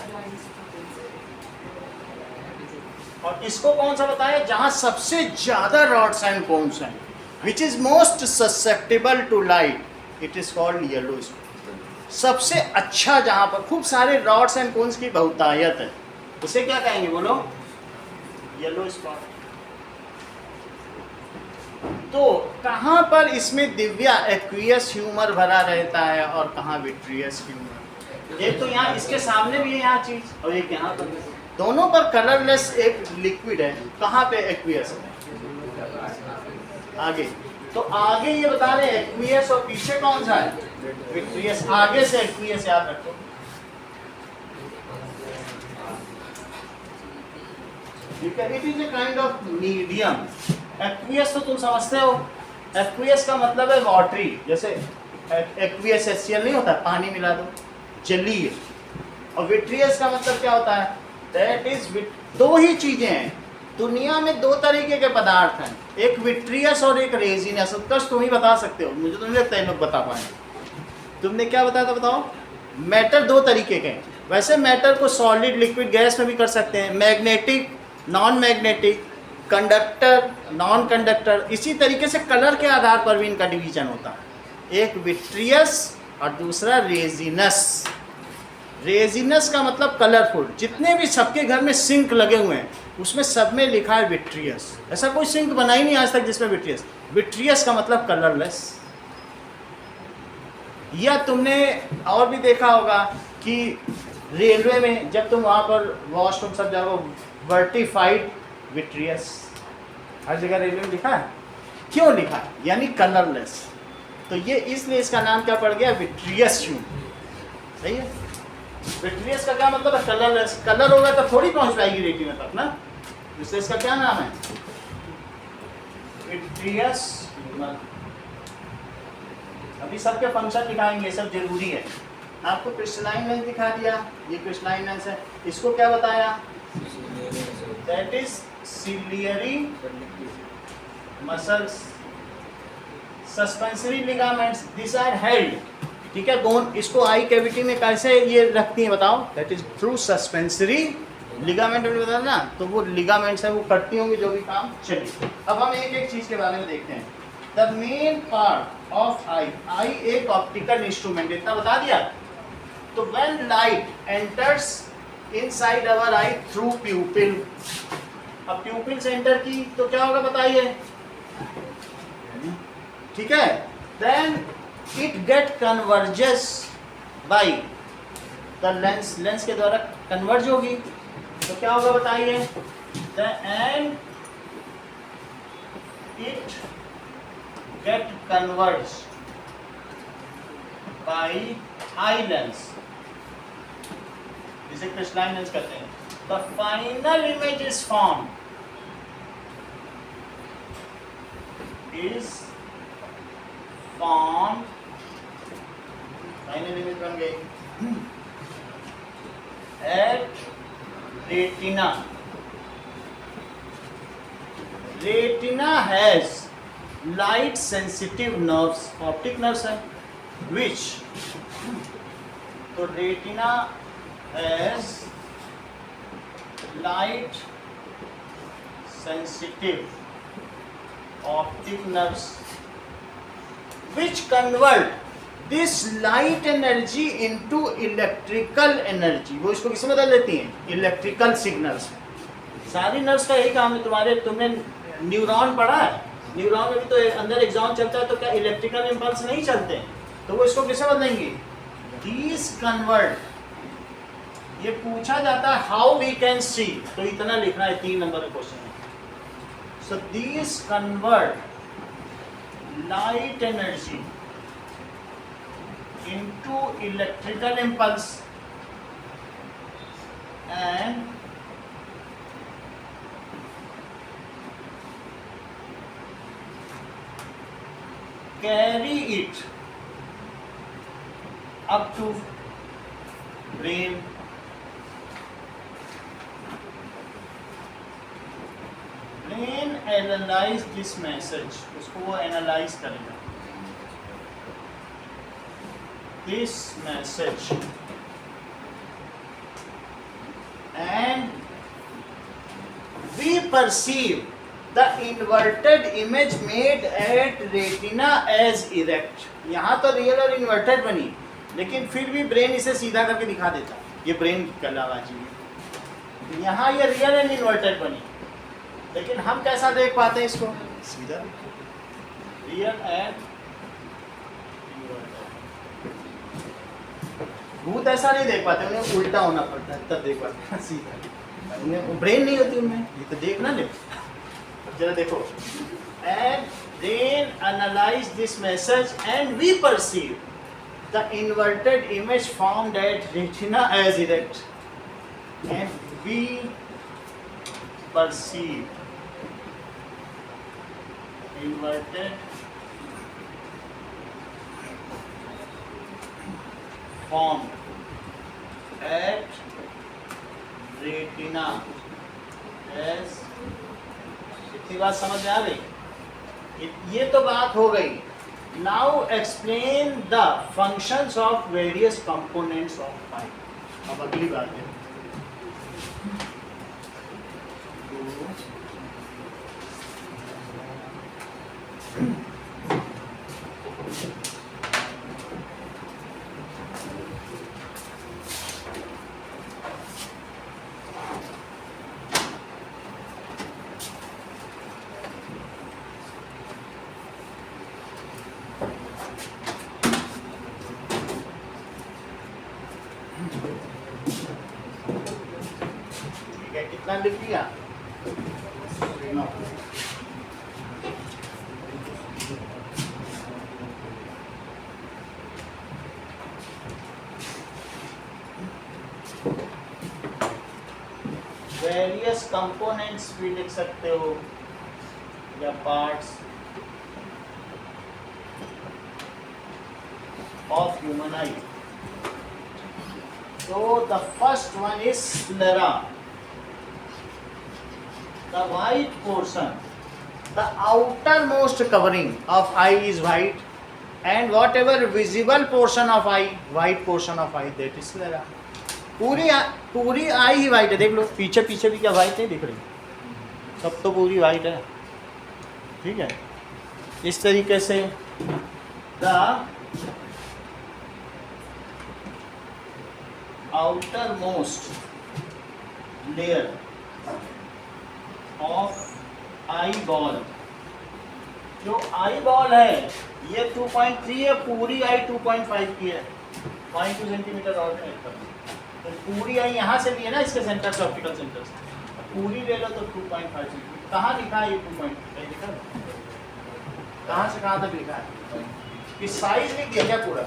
और इसको कौन सा बताया? जहां सबसे ज्यादा रॉड्स एंड कोन्स हैं, which is most susceptible to light, it is called yellow spot. सबसे अच्छा जहां पर खूब सारे रॉड्स एंड कोन्स की बहुतायत है, उसे क्या कहेंगे बोलो? Yellow spot. तो कहां पर इसमें दिव्या एक्वियस ह्यूमर भरा रहता है और कहां विट्रियस ह्यूमर? एक तो यहाँ इसके सामने भी है यहाँ चीज, और एक यहाँ पर, दोनों पर कलरलेस एक लिक्विड है। कहाँ पे एक्वियस है? आगे। तो आगे ये बता रहे हैं एक्वियस, और पीछे कौन सा है? विट्रियस। आगे से एक्वियस याद रखो। It is a kind of medium. Aqueous तो तुम समझते हो, एक्वियस का मतलब है वाटरी, जैसे एक्वियस एसियल नहीं होता, पानी मिला दो, जलीय। और विट्रियस का मतलब क्या होता है? दैट इज, दो ही चीजें हैं दुनिया में, दो तरीके के पदार्थ हैं, एक विट्रियस और एक रेजिनस। उत्कर्ष तुम ही बता सकते हो, मुझे तो नहीं लगता लोग बता पाएंगे। तुमने क्या बताया था बताओ? मैटर दो तरीके के हैं। वैसे मैटर को सॉलिड, लिक्विड, गैस में भी कर सकते हैं, magnetic, non magnetic, conductor, non conductor. इसी तरीके से कलर के आधार पर भी इनका डिवीजन होता है, एक विट्रियस और दूसरा रेजिनस। रेजिनस का मतलब कलरफुल। जितने भी सबके घर में सिंक लगे हुए हैं उसमें सब में लिखा है विट्रियस। ऐसा कोई सिंक बना ही नहीं आज तक जिसमें विट्रियस। विट्रियस का मतलब कलरलेस। या तुमने और भी देखा होगा कि रेलवे में जब तुम वहाँ पर वॉशरूम सब जाओ, वर्टिफाइड विट्रियस, हर जगह रेलवे में लिखा है। क्यों लिखा है? यानी कलरलेस। तो ये इसलिए इसका नाम क्या पड़ गया? Vitreous tube. सही है? विट्रियस का क्या मतलब है? कलरलेस। कलर होगा तो थोड़ी पहुंच पाएगी रेटिना तक ना, इसलिए इसका क्या नाम है? विट्रियस। अभी सबके फंक्शन दिखाएंगे, सब जरूरी है। आपको क्रिस्टलाइन लेंस दिखा दिया, ये क्रिस्टलाइन लेंस है। इसको क्या बताया? that is ciliary muscles, suspensory ligaments, these are held, ठीक है। बोन इसको आई कैविटी में कैसे ये रखती है बताओ? That is through suspensory ligament, बता ना, तो वो लिगामेंट्स है वो करती होंगी जो भी काम। चलिए अब हम एक एक चीज के बारे में देखते हैं। The main part of eye, eye एक ऑप्टिकल इंस्ट्रूमेंट, इतना बता दिया। तो when light enters inside our eye through pupil, अब प्यूपिल से एंटर की तो क्या होगा बताइए? ठीक है, then it get converges by the lens, lens के द्वारा कन्वर्ज होगी तो क्या होगा बताइए? And it get converge by eye lens, जिसे क्रिस्टलाइन लेंस कहते हैं। The final image is form, is form, final image बन गई at retina. Retina has light sensitive nerves, optic nerves है, विच, तो retina has light sensitive optic nerves which convert this light energy into electrical energy, वो इसको किसमें बदल देती हैं? Electrical signals. सारी नर्व्स का यही काम है तुम्हारे, तुमने न्यूरॉन पढ़ा है, न्यूरॉन में भी तो अंदर एग्जाम चलता है, तो क्या इलेक्ट्रिकल इम्पल्स नहीं चलते हैं? तो वो इसको किसमें बदलेंगे? These convert, ये पूछा जाता है हाउ वी कैन सी, तो इतना लिखना है, 3 नंबर का क्वेश्चन है। सो these convert light energy into electrical impulse and carry it up to brain, brain analyze this message, उसको वो एनालाइज करेगा this message and we perceive the inverted image made at retina as erect। यहाँ तो real और inverted बनी, लेकिन फिर भी ब्रेन इसे सीधा करके दिखा देता, ये ब्रेन की कलाबाजी है। यहाँ ये रियल एंड इन्वर्टेड बनी, लेकिन हम कैसा देख पाते हैं इसको? सीधा, रियल एंड भूत ऐसा नहीं देख पाते, उन्हें उल्टा होना पड़ता है तब देख पाते हैं सीधा, उन्हें ब्रेन नहीं होती उनमें, ये तो देखना ले। जरा देखो, and brain analyse this message and we perceive the inverted image formed at retina as erect, and we perceive inverted form at retina as, इतनी बात समझ में आ गई? ये तो बात हो गई। Now explain the functions of various components of eye. अब अगली बात है, ठीक है, कितना लिख लिया? वेरियस कंपोनेंट्स भी लिख सकते हो या parts of human I. So the first one is sclera. the white portion, the outermost covering of eye is white, and whatever visible portion of eye, white portion of eye, that is sclera. पूरी आई ही white है, देख लो पीछे पीछे भी क्या white नहीं दिख रही, सब तो पूरी वाइट है, ठीक है। इस तरीके से the outer most layer of eye ball, जो आई बॉल है ये 2.3 है, पूरी आई 2.5 की है, 0.2 सेंटीमीटर और तो पूरी आई यहाँ से भी है ना, इसके सेंटर से, ऑप्टिकल सेंटर से पूरी ले लो तो 2.5 सेंटीमीटर। कहाँ लिखा है ये 2.5 लिखा, कहाँ से कहाँ तक लिखा है, इस साइज लिख दिया क्या पूरा?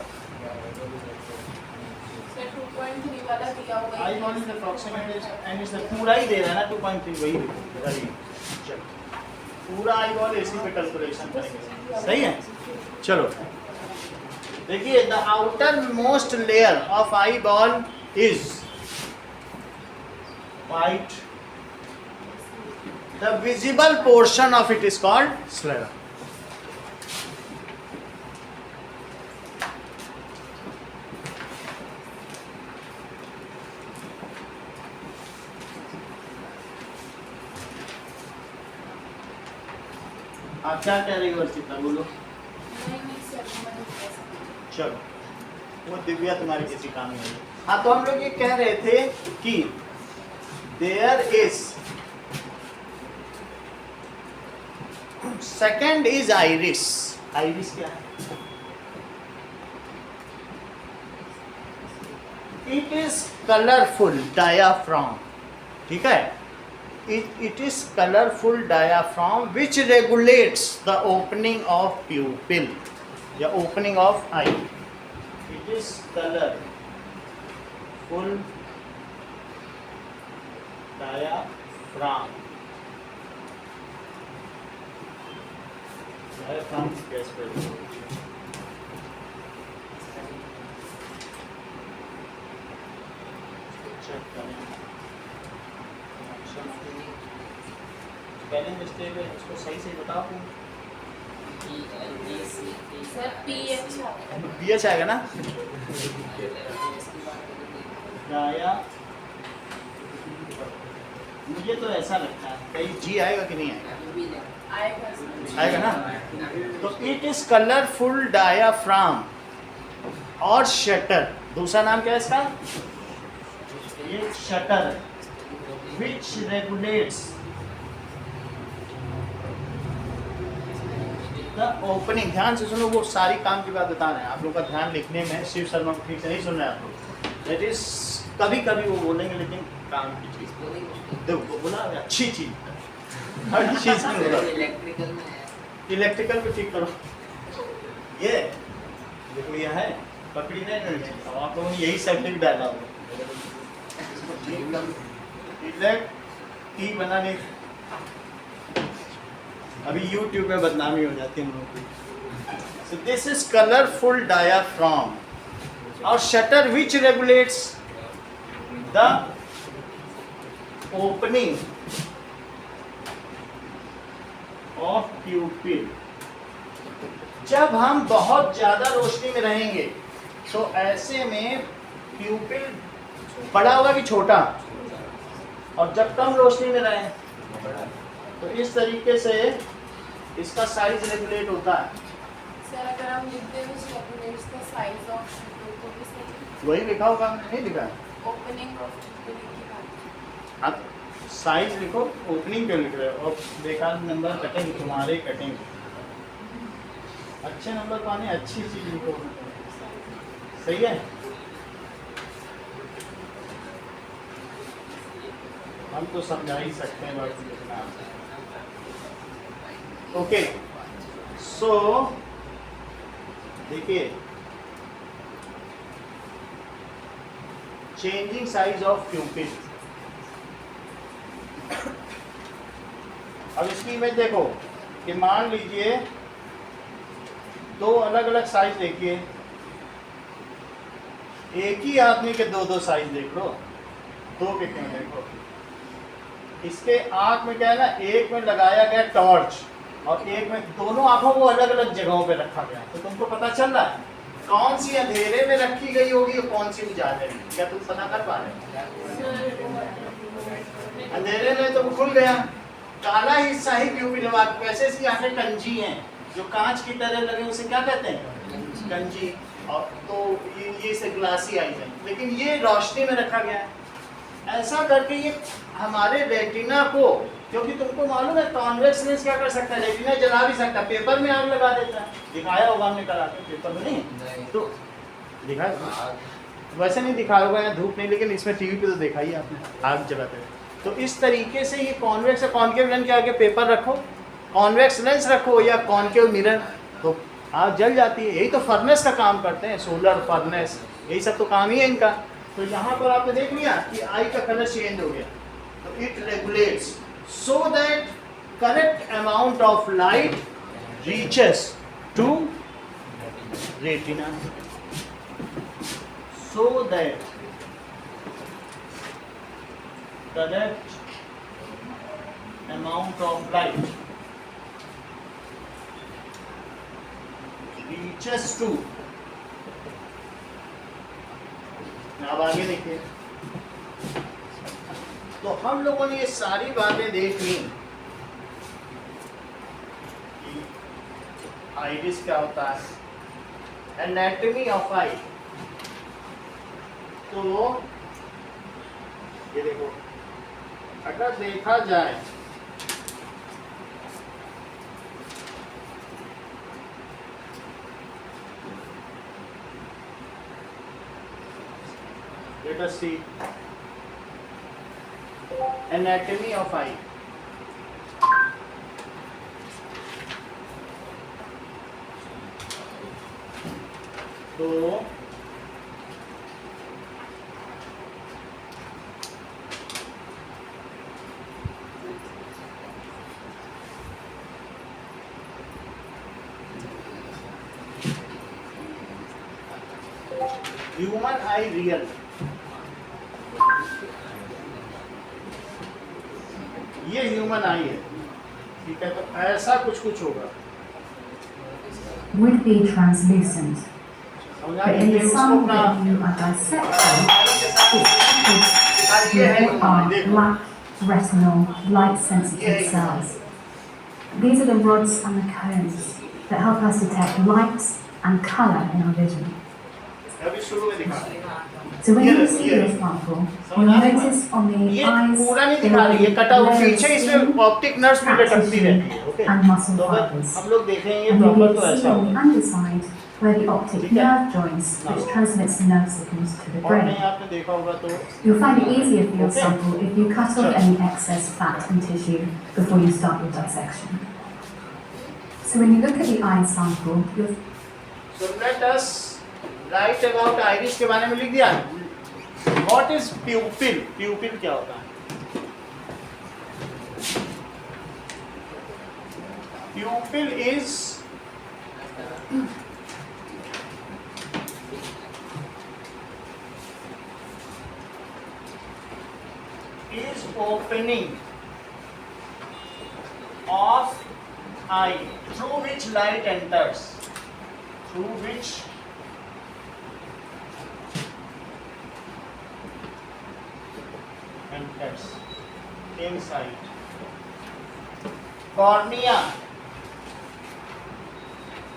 Eye ball is approximate and इस पूरा ही दे रहा है ना 2.3, वही लिखो पूरा आई बॉल इसी पे कैलकुलेशन करेंगे, सही है। चलो देखिए, the outer most layer of eye ball is white, the visible portion of it is called sclera. आप क्या कह रही हो अर्चिता, बोलो। चलो, वो दिव्या तुम्हारी किसी काम में है। हाँ, तो हम लोग ये कह रहे थे कि there is second is iris. Iris क्या है? इट इज कलरफुल डायाफ्राम, ठीक है। It is colorful diaphragm which regulates the opening of pupil या opening of eye. It is colorful diaphragm. Diaphragm क्या spell? Check करें। पहले मिस्टेक है, इसको सही से बताओ। सर पीएच आएगा ना? डाया, मुझे तो ऐसा लगता है कहीं जी आएगा कि नहीं आएगा? आएगा ना? तो इट इज कलरफुल डायाफ्राम और शटर। दूसरा नाम क्या है इसका? ये shutter which regulates the opening. ध्यान से सुनो, वो सारी काम की बात बता रहे हैं आप लोग का ध्यान लिखने में। शिव शर्मा को ठीक से नहीं सुन रहे आप लोग। दैट इज कभी कभी वो बोलेंगे, लेकिन काम की चीज देखो बोला, अच्छी चीज, हर चीज नहीं बोला। इलेक्ट्रिकल पे ठीक करो। ये देखो, ये है पकड़ी नहीं, अब आप लोगों ने यही सब्जेक्ट डाला होगा। इलेक्ट्रिक बनाने अभी YouTube में बदनामी हो जाती है हम लोग की। So this is colorful diaphragm और shutter which regulates the opening of pupil। जब हम बहुत ज्यादा रोशनी में रहेंगे तो ऐसे में प्यूपिल बड़ा होगा कि छोटा, और जब कम रोशनी में रहें तो इस तरीके से इसका साइज रेगुलेट होता है। सर अगर हम लिखते हैं which regulates the size of pupil को भी सही, वही लिखा होगा, नहीं लिखा है? opening of pupil की बात। आप साइज लिखो, ओपनिंग क्यों लिख रहे हो? और बेकार नंबर कटेंगे तुम्हारे, कटेंगे। अच्छे नंबर पाने अच्छी चीज लिखो, सही है। हम तो समझा ही सकते हैं बाकी लिखना। ओके, सो देखिए, चेंजिंग साइज ऑफ प्यूपिल। अब इसकी इमेज देखो कि मान लीजिए दो अलग अलग साइज देखिए, एक ही आदमी के दो दो साइज देख लो, दो के क्यों देखो, इसके आँख में क्या है ना, एक में लगाया गया टॉर्च और एक में, दोनों आँखों को अलग अलग जगहों पे रखा गया। तो तुमको पता चल रहा है कौन सी अंधेरे में रखी गई होगी और कौन सी उजाले में? क्या तुम पता कर पा रहे हो? अंधेरे में तो खुल गया, काला हिस्सा ही प्यूपिल है। वैसे इसकी आंखें कंजी हैं, जो कांच की तरह लगे उसे क्या कहते हैं? कंजी। और तो ये से ग्लासी आईज है, लेकिन ये रोशनी में रखा गया है। ऐसा करके ये हमारे रेटिना को, क्योंकि तुमको मालूम है कॉन्वेक्स लेंस क्या कर सकता है, रेटिना जला भी सकता है, पेपर में आग लगा देता है। दिखाया होगा हमने कल आके, पेपर में नहीं तो दिखाया, वैसे नहीं दिखाया होगा, यहाँ धूप नहीं, लेकिन इसमें टीवी पे तो देखा ही आपने, आग जलाते हुए। तो इस तरीके से ये कॉन्वेक्स और कॉन्केव लेंस के आगे पेपर रखो, कॉन्वेक्स लेंस रखो या कॉन्केव मिरर, तो आग जल जाती है। यही तो फर्नेस का काम करते हैं, सोलर फर्नेस, यही सब तो काम ही है इनका। तो यहाँ पर आपने देख लिया कि आई का कलर चेंज हो गया, तो it regulates so that correct amount of light reaches to retina, so that correct amount of light reaches to, अब आगे देखिए। तो हम लोगों ने ये सारी बातें देख ली, आइरिस क्या होता है, एनाटॉमी ऑफ आई। तो ये देखो, अगर देखा जाए let us see anatomy of eye. तो ह्यूमन आई रियल, ये ह्यूमन आई है, ठीक है। तो ऐसा कुछ होगा, would be translucent, समझा? but in ये the उसको sun अपना that you are dissecting, ये है there are देखो, black retinal light-sensitive cells. These are the rods and the cones that help us detect light and color in our vision. अभी शुरू में दिखा, So when ये you रही, see ये this रही। sample, समझ you'll आ रही notice on the ये eyes पूरा नहीं there दिखा रही, will ये be कटा हुआ layers of पीछे, इसमें skin ऑप्टिक नर्व्स भी लटकती रहती है, ओके। and muscle तो अगर fibers. हम लोग देखेंगे And you प्रॉपर can तो see ऐसा on the होगा। underside where the optic ठीक है। nerve joins, which transmits nerve signals to the और नहीं brain. आपने देखा होगा तो You'll find it easier for your Okay. sample if you cut Sure. off any excess fat and tissue before you start your dissection. So when you look at the eye sample, you'll So let us write about iris के बारे में लिख दिया। What is pupil? Pupil क्या होता है? Pupil is opening of eye through which light enters, through which enters inside. Cornea.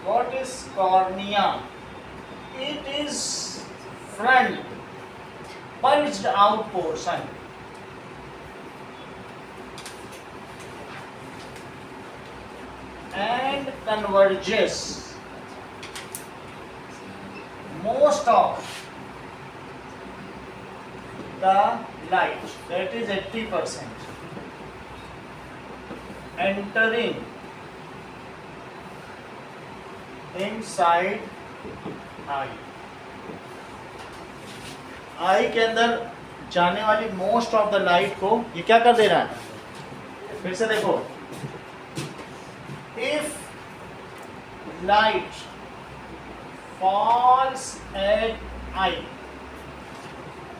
What is cornea? It is front bulged out portion and converges most of the light, that is 80%, entering inside eye. आई के अंदर जाने वाली most of the light को ये क्या कर दे रहा है? फिर से देखो, if light falls at eye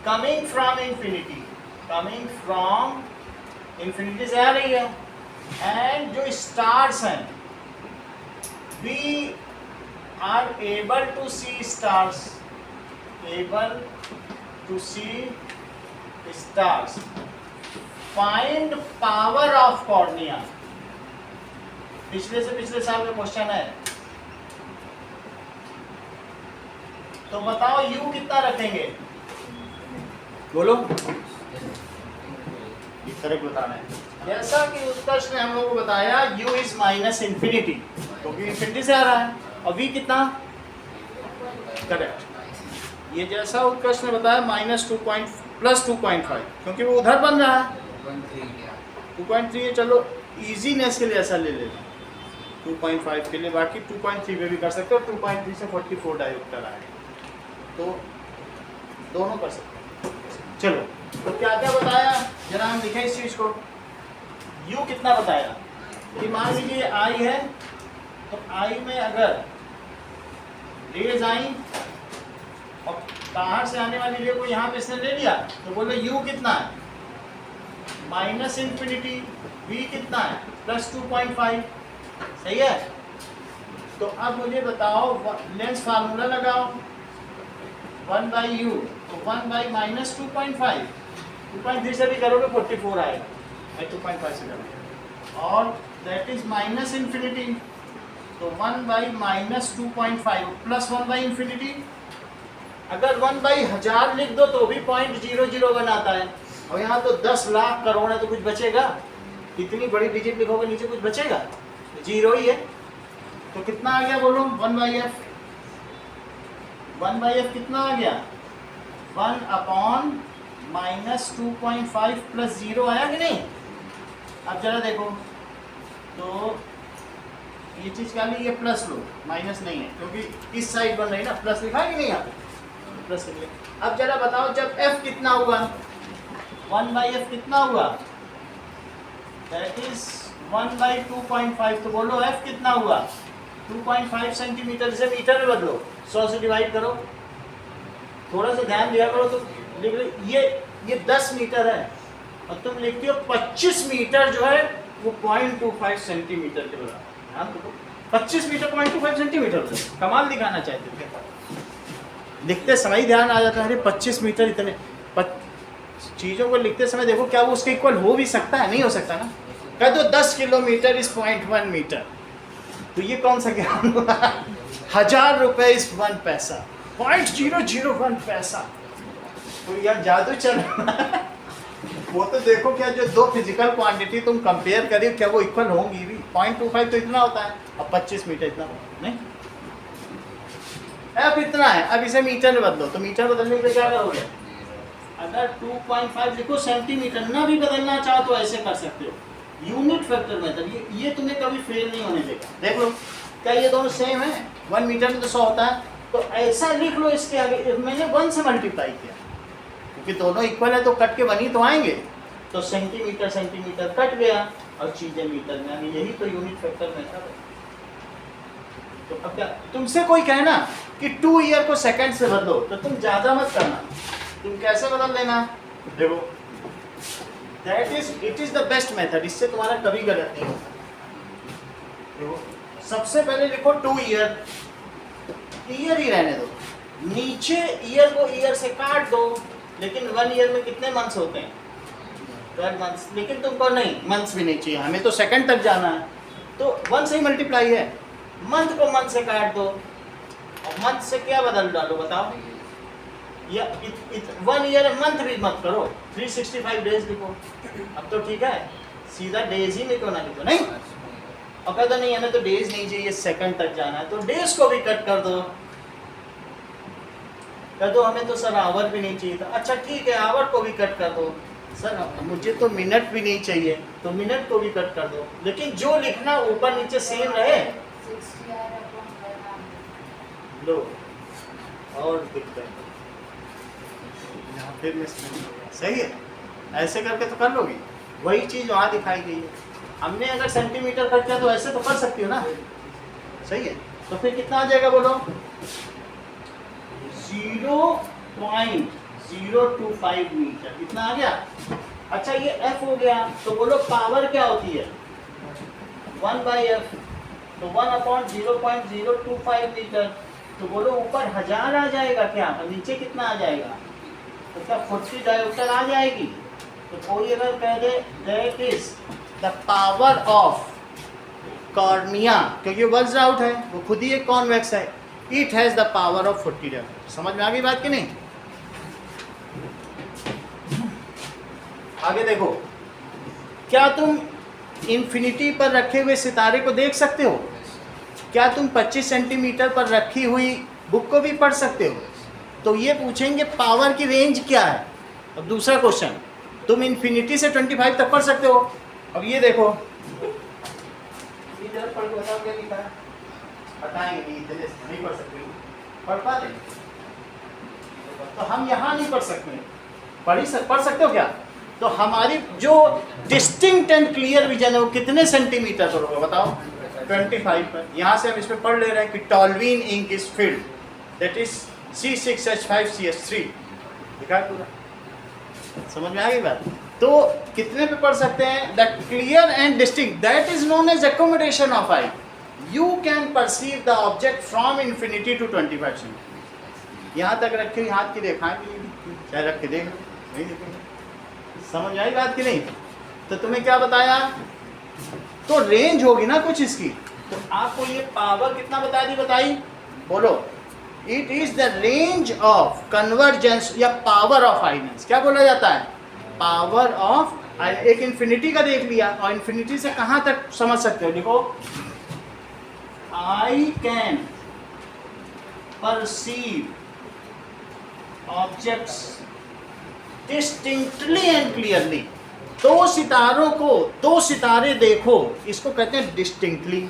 coming from infinity, coming from infinity से आ रही है। एंड जो स्टार्स हैं, we are able to see stars, able to see stars. Find power of cornea. पिछले से पिछले साल का क्वेश्चन है। तो बताओ u कितना रखेंगे, बोलो। इस तरह बताना है। जैसा कि उत्कर्ष ने हम लोगों को बताया u इज माइनस इन्फिनिटी, क्योंकि इन्फिनिटी से आ रहा है। और v कितना, करेक्ट। ये जैसा उत्कर्ष ने बताया माइनस प्लस 2.5, क्योंकि वो उधर बन रहा है 2.3 है। चलो इजीनेस के लिए ऐसा ले लेना 2.5 के लिए, बाकी 2.3 पे भी कर सकते हो। 2.3 से 44 डायोप्टर आएगा, तो दोनों कर सकते हैं। चलो, तो क्या क्या बताया जरा हम लिखें इस चीज़ को। u कितना बताया कि मान लीजिए i है, तो i में अगर रेज आई और बाहर से आने वाली रे को यहाँ पे इसने ले लिया, तो बोले u कितना है, माइनस इन्फिनिटी। v कितना है, प्लस 2.5। सही है। तो अब मुझे बताओ, लेंस फार्मूला लगाओ, 1 बाई यू, तो 1 बाई माइनस 2.5, 2.3 से भी करोगे 44 आएगा, मैं 2.5 से करूँगा। और दैट इज माइनस इन्फिनिटी, तो 1 by minus 2.5 plus 1 by infinity. अगर 1 बाई 1000 लिख दो तो भी 0.00 बनाता है, और यहाँ तो 10 लाख करोड़ है, तो कुछ बचेगा? इतनी बड़ी डिजिट लिखोगे नीचे कुछ बचेगा? जीरो ही है। तो कितना आ गया बोलो, 1 बाई एफ। 1 बाई एफ कितना आ गया, 1 अपॉन माइनस 2.5 प्लस 0 आया कि नहीं? अब जरा देखो, तो ये चीज़ क्या ली, ये प्लस लो, माइनस नहीं है, क्योंकि इस साइड बन रही है ना, प्लस लिखा है कि नहीं यहाँ पे, प्लस लिखा। अब जरा बताओ, जब f कितना हुआ, 1 बाई एफ कितना हुआ, दैट इज 1 बाई 2.5। तो बोलो f कितना हुआ, 2.5 सेंटीमीटर। से मीटर में बदलो, 100 से डिवाइड करो, थोड़ा सा ध्यान दिया करो। तो लिख लो, ये 10 मीटर है, और तुम लिखती हो 25 मीटर जो है वो 0.25 सेंटीमीटर के बराबर। हाँ, तो 25 मीटर 0.25 सेंटीमीटर, कमाल दिखाना चाहते थे। लिखते समय ही ध्यान आ जाता है, अरे 25 मीटर इतने चीज़ों को लिखते समय देखो क्या वो उसके इक्वल हो भी सकता है, नहीं हो सकता ना। कह दो 10 किलोमीटर इज 0.1 मीटर, तो ये कौन सा ज्ञान हुआ? 1000 रुपये इज 1 पैसा, 0.001 पैसा। तो यार जादू चल रहा है। वो तो देखो क्या, जो दो फिजिकल क्वांटिटी तुम कंपेयर करिए, क्या वो इक्वल होंगी भी? 0.25 तो इतना होता है, अब 25 मीटर इतना नहीं, अब इतना है। अब इसे मीटर में बदलो, तो मीटर बदलने के लिए क्या करोगे? अगर 2.5 लिखो सेंटीमीटर ना भी बदलना चाहो तो ऐसे कर सकते हो, यूनिट फैक्टर मेथड। ये तुम्हें कभी फेल नहीं होने देगा। देख लो, क्या ये दोनों सेम है? 1 मीटर में तो 100 होता है, तो ऐसा लिख लो। इसके आगे मैंने 1 से मल्टीप्लाई किया, क्योंकि दोनों इक्वल है तो कट के बनी तो आएंगे। तो सेंटीमीटर सेंटीमीटर कट गया और चीजें मीटर में आ गई। यही तो यूनिट फैक्टर मेथड है। तो अब क्या तुमसे कोई कहना कि 2 ईयर को सेकंड से बदलो, तो तुम ज्यादा मत करना, तुम कैसे बदल देना, देखो it is the best method. इससे तुम्हारा कभी गलत नहीं होता। देखो, सबसे पहले लिखो 2 ईयर, ईयर ही रहने दो, नीचे ईयर को ईयर से काट दो। लेकिन 1 ईयर में कितने मंथ्स होते हैं? 12 मंथ्स। लेकिन तुमको नहीं, मंथ्स भी नहीं चाहिए, हमें तो सेकंड तक जाना है, तो 1 से ही मल्टीप्लाई है। मंथ को मंथ से काट दो, और मंथ से क्या बदल डालो बताओ? या 1 ईयर मंथ भी मत करो, 365 डेज लिखो। अब तो ठीक है, सीधा डेज ही में क्यों ना लिखो, नहीं? और कहता नहीं हमें तो डेज नहीं चाहिए, सेकंड तक जाना है, तो डेज को भी कट कर दो। कह दो हमें तो सर आवर भी नहीं चाहिए था, अच्छा ठीक है आवर को भी कट कर दो। सर मुझे तो मिनट भी नहीं चाहिए, तो मिनट को भी कट कर दो। लेकिन जो लिखना ऊपर नीचे सेम रहे। लो, और दिखता है यहाँ फिर में सही है, ऐसे करके तो कर लोगी, वही चीज़ वहाँ दिखाई गई है। हमने अगर सेंटीमीटर कट किया तो ऐसे तो कर सकती हो ना, सही है। तो फिर कितना आ जाएगा बोलो? 0.025 मीटर। कितना आ गया? अच्छा ये F हो गया, तो बोलो पावर क्या होती है 1/F, तो 1/0.025 मीटर, तो बोलो ऊपर 1000 आ जाएगा क्या और नीचे कितना आ जाएगा, तो क्या 40 डायोप्टर आ जाएगी। तो कोई अगर कह दे that is the power of cornea, क्योंकि वर्ड्स आउट है, वो खुद ही एक कॉन्वेक्स है, it has the power of 40 diopter. समझ में आ गई बात कि नहीं। आगे देखो, क्या तुम इन्फिनिटी पर रखे हुए सितारे को देख सकते हो? क्या तुम 25 सेंटीमीटर पर रखी हुई बुक को भी पढ़ सकते हो? तो ये पूछेंगे पावर की रेंज क्या है। अब दूसरा क्वेश्चन, तुम इन्फिनिटी से 25 तक पढ़ सकते हो। अब ये देखो, इधर पढ़ के बताओ क्या लिखा है, बताएंगे नहीं, इधर नहीं पढ़ सकते, पढ़ पाते, तो हम यहाँ नहीं पढ़ सकते, पढ़ सकते हो क्या? तो हमारी जो डिस्टिंक्ट एंड क्लियर विजन है वो कितने सेंटीमीटर पर होगा बताओ? 25 पर। यहाँ से हम इसमें पढ़ ले रहे हैं कि toluene ink is filled, that is C6H5CH3, लिखा है पूरा। समझ में आ गई बात? तो कितने पे पढ़ सकते हैं? The clear and distinct, that is known as accommodation of eye. You can perceive the object from infinity to 25 centimetre. यहाँ तक रखी हुई हाथ की रेखाएं भी चाहे रख के देख लो, नहीं देखेंगे। समझ आई बात कि नहीं? तो तुम्हें क्या बताया, तो रेंज होगी ना कुछ इसकी। तो आपको ये पावर कितना बता दी, बताई बोलो? It is the range of convergence या पावर ऑफ आइनेंस। क्या बोला जाता है? Power of. एक इन्फिनिटी का देख लिया, और इन्फिनिटी से कहां तक समझ सकते हो? देखो, I can perceive objects distinctly and clearly. दो सितारों को, दो सितारे देखो, इसको कहते हैं डिस्टिंक्टली।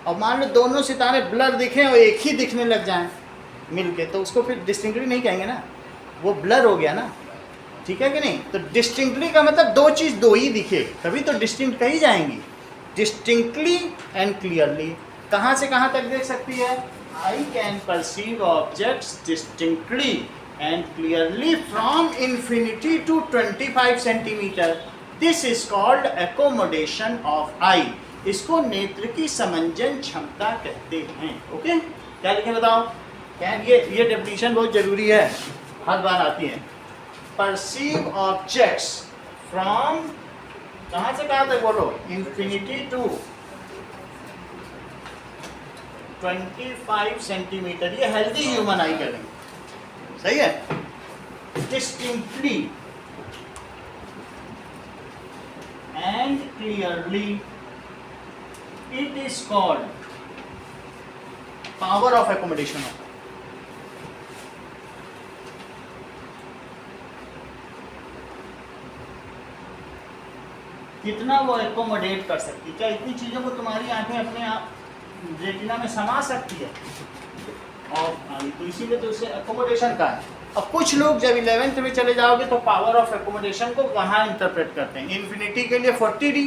और मान लो दोनों सितारे ब्लर दिखे और एक ही दिखने लग जाएं मिलके, तो उसको फिर डिस्टिंक्टली नहीं कहेंगे ना, वो ब्लर हो गया ना, ठीक है कि नहीं? तो डिस्टिंक्टली का मतलब दो चीज़ दो ही दिखे, तभी तो डिस्टिंक्ट कही जाएंगी। डिस्टिंक्टली एंड क्लियरली कहाँ से कहाँ तक देख सकती है? I can perceive objects distinctly and clearly from infinity to 25 centimeter. This is called accommodation of eye. इसको नेत्र की समंजन क्षमता कहते हैं। ओके, क्या लिखे बताओ? क्या ये डेफिनेशन बहुत जरूरी है, हर बार आती है। परसीव ऑब्जेक्ट्स फ्रॉम कहाँ से कहाँ तक बोलो? Infinity to 25 centimetre. ये हेल्दी ह्यूमन आई करेंगे, सही है? Distinctly and clearly, it is called power of accommodation of. कितना वो एकोमोडेट कर सकती है? क्या इतनी चीजों को तुम्हारी आंखें अपने आप रेटिना में समा सकती है? और तो इसीलिए तो इसे एकोमोडेशन का है। अब कुछ लोग जब 11th में चले जाओगे तो पावर ऑफ एकोमोडेशन को वहाँ इंटरप्रेट करते हैं। इन्फिनिटी के लिए 40D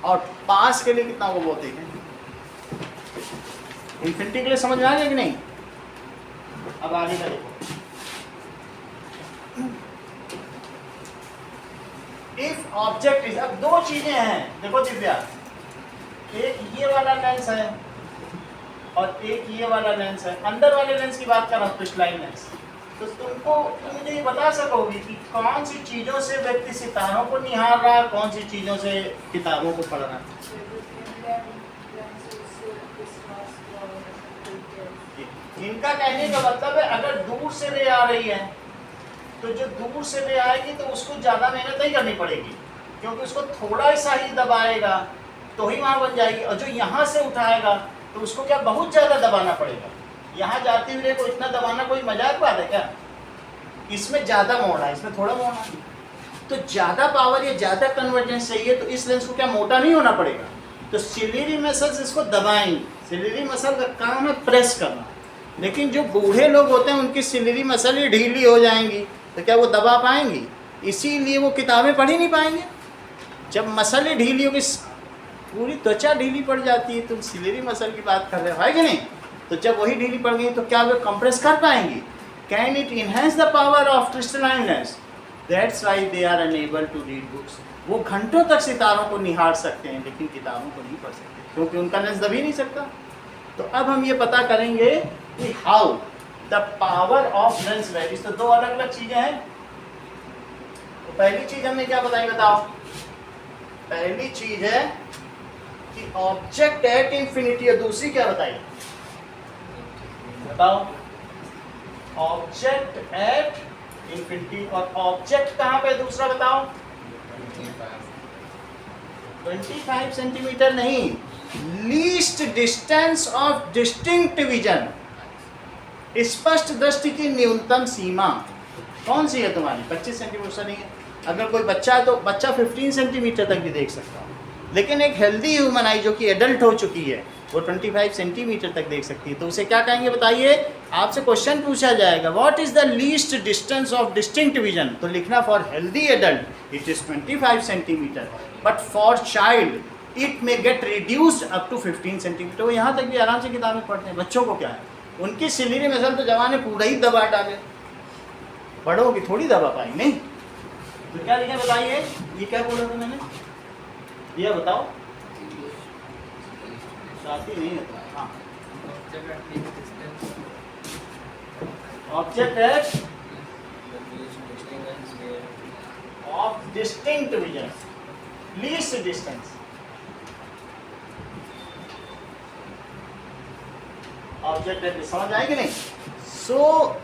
और पास के लिए कितना वो बोलते हैं? इन्फिनिटी के लिए समझ में आ गया कि नहीं? अब आगे का देखो, इफ ऑब्जेक्ट इज, अब दो चीजें हैं, देखो दिव्या, एक ये वाला लेंस है और एक ये वाला लेंस है। अंदर वाले लेंस की बात कर रहा हूँ, क्रिस्टलाइन लेंस। तो तुम मुझे ये बता सकोगी कि कौन सी चीज़ों से व्यक्ति सितारों को निहार रहा है, कौन सी चीज़ों से किताबों को पढ़ रहा है? इनका कहने का मतलब है अगर दूर से रे आ रही है तो जो दूर से रे आएगी तो उसको ज़्यादा मेहनत नहीं करनी पड़ेगी, क्योंकि उसको थोड़ा सा ही दबाएगा तो ही वहाँ बन जाएगी। और जो यहाँ से उठाएगा तो उसको क्या बहुत ज़्यादा दबाना पड़ेगा। यहाँ जाते हुए को इतना दबाना कोई मजाक बात है क्या? इसमें ज़्यादा मोड़ना है, इसमें थोड़ा मोड़ना है। तो ज़्यादा पावर या ज़्यादा कन्वर्जेंस चाहिए तो इस लेंस को क्या मोटा नहीं होना पड़ेगा? तो सिलियरी मसल्स इसको दबाएंगे। सिलियरी मसल का काम है प्रेस करना, लेकिन जो बूढ़े लोग होते हैं उनकी सिलियरी मसल ही ढीली हो जाएंगी, तो क्या वो दबा पाएंगी? इसीलिए वो किताबें पढ़ ही नहीं पाएंगे। जब मसल ही ढीली होगी, पूरी त्वचा ढीली पड़ जाती है, तुम सिलियरी मसल की बात कर रहे हो, है कि नहीं? तो जब वही ढीली पड़ गई तो क्या वे कंप्रेस कर पाएंगी? Can it enhance the power of crystalline lens? That's why they are unable to read books. वो घंटों तक सितारों को निहार सकते हैं लेकिन किताबों को नहीं पढ़ सकते क्योंकि उनका नज़र दब ही नहीं सकता। तो अब हम ये पता करेंगे कि how the power of lens varies. तो दो अलग अलग चीजें हैं। तो पहली चीज हमने क्या बताई, बताओ। पहली चीज है कि ऑब्जेक्ट एट इंफिनिटी, और दूसरी क्या बताई, बताओ। ऑब्जेक्ट एट इंफिनिटी, और ऑब्जेक्ट कहां पे दूसरा बताओ। 25 सेंटीमीटर नहीं, least distance of distinct vision, स्पष्ट दृष्टि की न्यूनतम सीमा कौन सी है तुम्हारी? 25 सेंटीमीटर नहीं है। अगर कोई बच्चा है तो बच्चा 15 सेंटीमीटर तक भी देख सकता है, लेकिन एक हेल्दी ह्यूमन आई जो कि एडल्ट हो चुकी है वो 25 सेंटीमीटर तक देख सकती है। तो उसे क्या कहेंगे बताइए? आपसे क्वेश्चन पूछा जाएगा what is the least distance of distinct vision, तो लिखना for healthy adult it is 25 centimetre, but for child it may get reduced up to 15 centimetre. वो यहाँ तक भी आराम से किताबें पढ़ते हैं। बच्चों को क्या है, उनकी सिलेरी में तो जवान ने पूरा ही दबा डाले, बड़ों की थोड़ी दबा पाई नहीं। तो क्या लिखे बताइए? ये क्या बोला था मैंने, ये बताओ। साथी नहीं है। हाँ, object at of distinct vision, least distance. Object at, समझ आएगी नहीं? So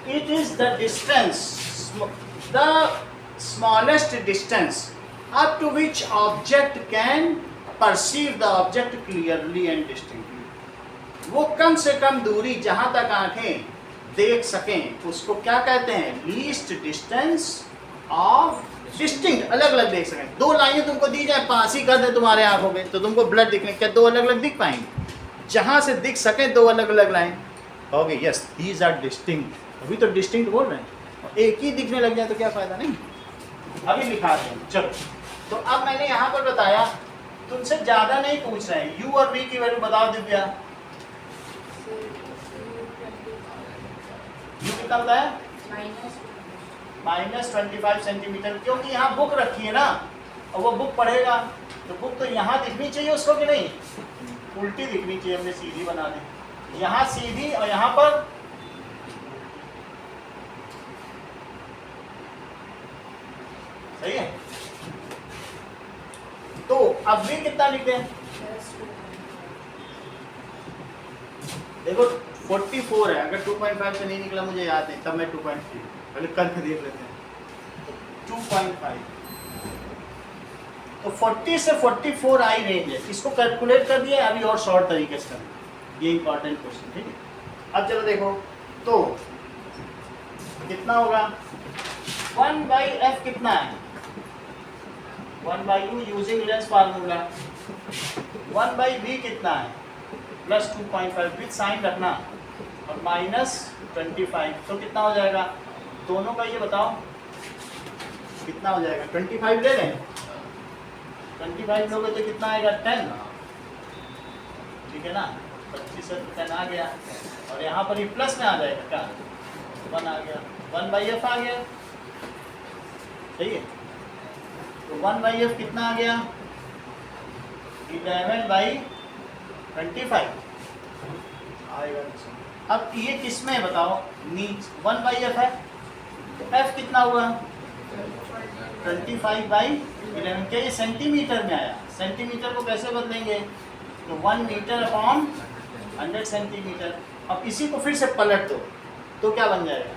it is the distance, the smallest distance up to which object can perceive the object clearly and distinctly। वो कम से कम दूरी जहां तक आंखें देख सकें उसको क्या कहते हैं? लीस्ट डिस्टेंस ऑफ डिस्टिंक्ट, अलग अलग देख सकें। दो लाइनें तुमको दी जाए, पास ही कर दे तुम्हारे आंखों में, तो तुमको ब्लड दिखने, क्या दो अलग अलग दिख पाएंगे? जहां से दिख सके दो अलग अलग line, okay yes these are distinct. अभी तो डिस्टिंक्ट बोल रहे हैं, एक ही दिखने लग जाए तो क्या फायदा? नहीं, अभी लिखा रहे हैं। चलो, तो अब मैंने यहाँ पर बताया, तुमसे ज्यादा नहीं पूछ रहे हैं। यू और वी की वैल्यू बताओ दिव्या। यू कितना बताया? -25 सेंटीमीटर, क्योंकि यहाँ बुक रखी है ना, और वो बुक पढ़ेगा तो बुक तो यहाँ दिखनी चाहिए उसको कि नहीं? उल्टी दिखनी चाहिए, हमने सीधी बना दी। यहाँ सीधी और यहाँ पर सही है। तो अब भी कितना लिखते हैं? देखो 44 है, अगर 2.5 से नहीं निकला मुझे याद नहीं, तब मैं 2.3 पहले करके देख लेते हैं। 2.5, तो 40 से 44 आई रेंज है। इसको कैलकुलेट कर दिया, अभी और शॉर्ट तरीके से करना, ये इंपॉर्टेंट क्वेश्चन, ठीक है। अब चलो देखो, तो कितना होगा? 1/f कितना है? 1/u using lens formula. 1/v कितना है? +2.5 विथ साइन रखना, और -25, तो कितना हो जाएगा? दोनों का ये बताओ कितना हो जाएगा? 25 ले लें, 25 लोगे तो कितना आएगा? 10, ठीक है ना? 25 से 10 आ गया, और यहाँ पर ये प्लस में आ जाएगा, क्या 1 आ गया, 1/f आ गया, सही है। तो 1/f कितना आ गया? 11/25 आएगा। अब ये किस में बताओ? नीच 1/f है, तो f कितना हुआ? 25/11। क्या ये सेंटीमीटर में आया? सेंटीमीटर को कैसे बदलेंगे? तो 1 मीटर/100 सेंटीमीटर। अब इसी को फिर से पलट दो तो क्या बन जाएगा?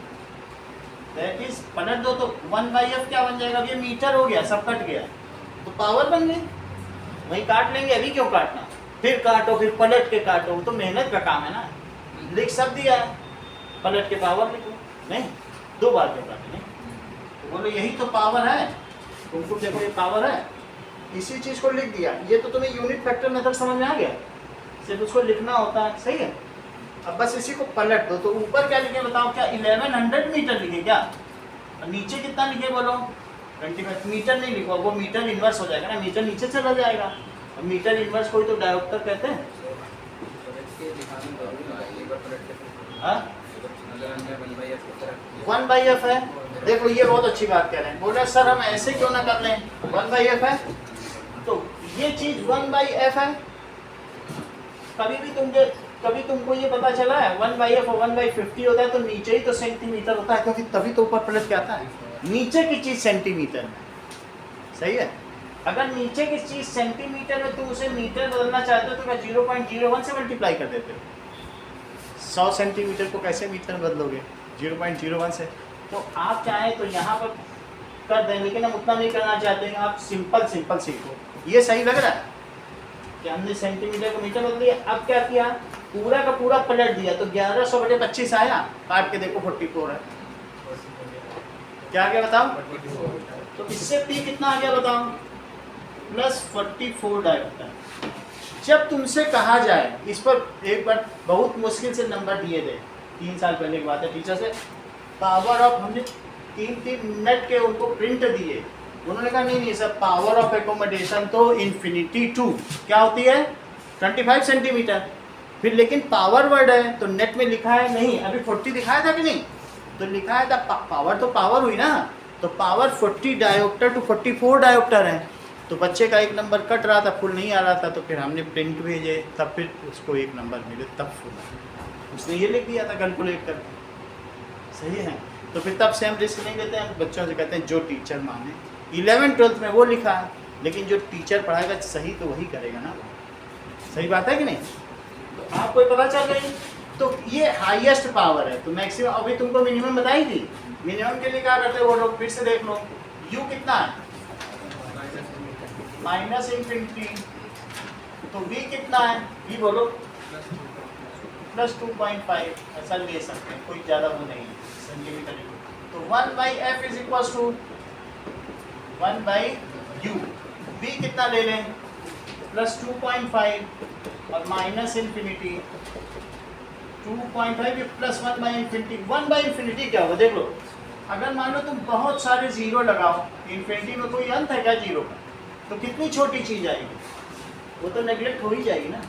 दैट इज, पलट दो तो 1/f क्या बन जाएगा? अब ये मीटर हो गया, सब कट गया, तो पावर बन गई। वही काट लेंगे, अभी क्यों काटना? फिर काटो, फिर पलट के काटो, तो मेहनत का काम है ना। लिख सब दिया है, पलट के पावर लिखो, नहीं 2 बार क्यों काटे? नहीं, तो बोलो यही तो पावर है। तुमको देखो ये पावर है, इसी चीज को लिख दिया। ये तो तुम्हें यूनिट फैक्टर मेथड समझ में आ गया, सिर्फ उसको लिखना होता है, सही है। अब बस इसी को पलट दो, तो ऊपर क्या लिखे बताओ? क्या 1100 मीटर लिखे क्या? और नीचे कितना लिखे बोलो? 25 मीटर नहीं लिखो, वो मीटर इन्वर्स हो जाएगा ना, मीटर नीचे चला जाएगा। और मीटर इन्वर्स कोई तो डायोप्टर कहते हैं। हाँ 1/f है। देखो ये बहुत अच्छी बात कह रहे हैं, बोले सर हम ऐसे क्यों ना कर लें, 1/f है तो ये चीज 1/f है। कभी तुमको ये पता चला है 1/f और 1/50 होता है तो नीचे ही तो सेंटीमीटर होता है, क्योंकि तभी तो ऊपर प्लस क्या आता है, नीचे की चीज सेंटीमीटर में, सही है। अगर नीचे की चीज सेंटीमीटर में तुम उसे मीटर बदलना चाहते हो तो क्या 0.01 से मल्टीप्लाई कर देते हो। 100 सेंटीमीटर को कैसे मीटर में बदलोगे, 0.01 से। तो आप चाहें तो यहाँ पर कर दें, लेकिन हम उतना नहीं करना चाहते हैं, आप सिंपल सीखो। ये सही लग रहा है कि हमने सेंटीमीटर को मीटर बदल दिया। अब क्या किया, पूरा का पूरा पलट दिया तो 1100/25 आया, काट के देखो 44 है। क्या आ गया बताओ, तो इससे P कितना आ गया बताओ, +44 डायोप्टर। जब तुमसे कहा जाए, इस पर एक बार बहुत मुश्किल से नंबर दिए थे 3 साल पहले की बात है, टीचर से पावर ऑफ, हमने 3 मिनट के उनको प्रिंट दिए, उन्होंने कहा नहीं सर पावर ऑफ एकोमोडेशन तो इन्फिनिटी टू क्या होती है 25 सेंटीमीटर। फिर लेकिन पावर वर्ड है तो नेट में लिखा है नहीं, अभी 40 दिखाया था कि नहीं, तो लिखा है था पावर, तो पावर हुई ना, तो पावर 40 डायोप्टर टू 44 डायोप्टर है। तो बच्चे का एक नंबर कट रहा था, फुल नहीं आ रहा था, तो फिर हमने प्रिंट भेजे, तब फिर उसको एक नंबर मिले, तब फुल उसने ये लिख दिया था कैलकुलेट करके, सही है। तो फिर तब से हम रिस्क नहीं लेते हैं, बच्चों से कहते हैं जो टीचर माने। 11th-12th में वो लिखा है, लेकिन जो टीचर पढ़ाएगा सही तो वही करेगा ना, सही बात है कि नहीं। तो आपको पता चल रही, तो ये हाईएस्ट पावर है। तो मैक्सिमम अभी तुमको मिनिमम बताई थी, मिनिमम के लिए क्या करते हो वो लोग, फिर से देख लो, u कितना है -∞, तो v कितना है, v बोलो +2.5, ऐसा ले सकते हैं, कोई ज़्यादा वो नहीं है सेंटीमीटर। तो 1/f is equal to 1/u, v कितना ले लें +2.5 और -∞, 2.5 प्लस 1/∞, 1/∞ क्या होगा देख लो। अगर मान लो तुम बहुत सारे जीरो लगाओ, इन्फिनिटी में कोई अंत है क्या जीरो का, तो कितनी छोटी चीज आएगी, वो तो नेगलेक्ट हो ही जाएगी ना,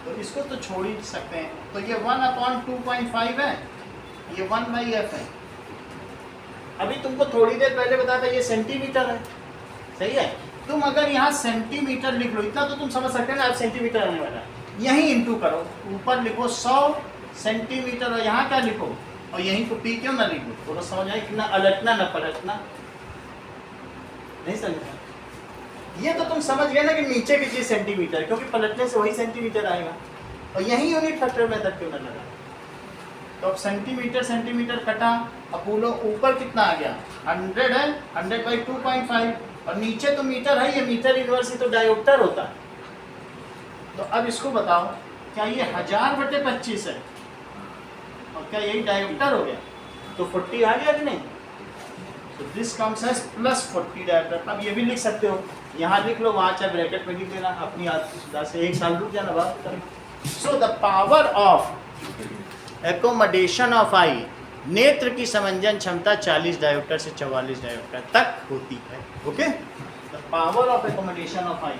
तो इसको तो छोड़ ही सकते हैं। तो ये 1/2.5 है, ये 1/f है। अभी तुमको थोड़ी देर पहले बताया था ये सेंटीमीटर है, सही है। तुम अगर यहाँ सेंटीमीटर लिख लो, इतना तो तुम समझ सकते हैं ना, अब सेंटीमीटर आने वाला है, यहीं इंटू करो, ऊपर लिखो 100 सेंटीमीटर और यहाँ क्या लिखो, और यहीं को P क्यों ना लिखो, थोड़ा समझ आए, कितना अलटना ना पलटना, नहीं समझा। ये तो तुम समझ गए ना कि नीचे की चीज सेंटीमीटर, क्योंकि पलटने से वही सेंटीमीटर आएगा, और यही यूनिट फैक्टर मेथड क्यों ना लगा। तो अब सेंटीमीटर कटा, अब बोलो ऊपर कितना आ गया 100 है, 100/2.5, और नीचे तो मीटर है, ये मीटर इनवर्स ही तो डायोप्टर होता है। तो अब इसको बताओ, क्या ये 1000/25 है, और क्या यही डायोप्टर हो गया, तो 40 आ गया कि नहीं। तो दिस कम्स एज +40 डायोप्टर। अब ये भी लिख सकते हो, यहाँ लिख लो, वहाँ चाहे ब्रैकेट में लिख देना, अपनी आदत से 1 साल रुक जाना बात करें। So the power of accommodation of eye, नेत्र की समंजन क्षमता 40 डायोप्टर से 44 डायोप्टर तक होती है। Okay, the power of accommodation of I,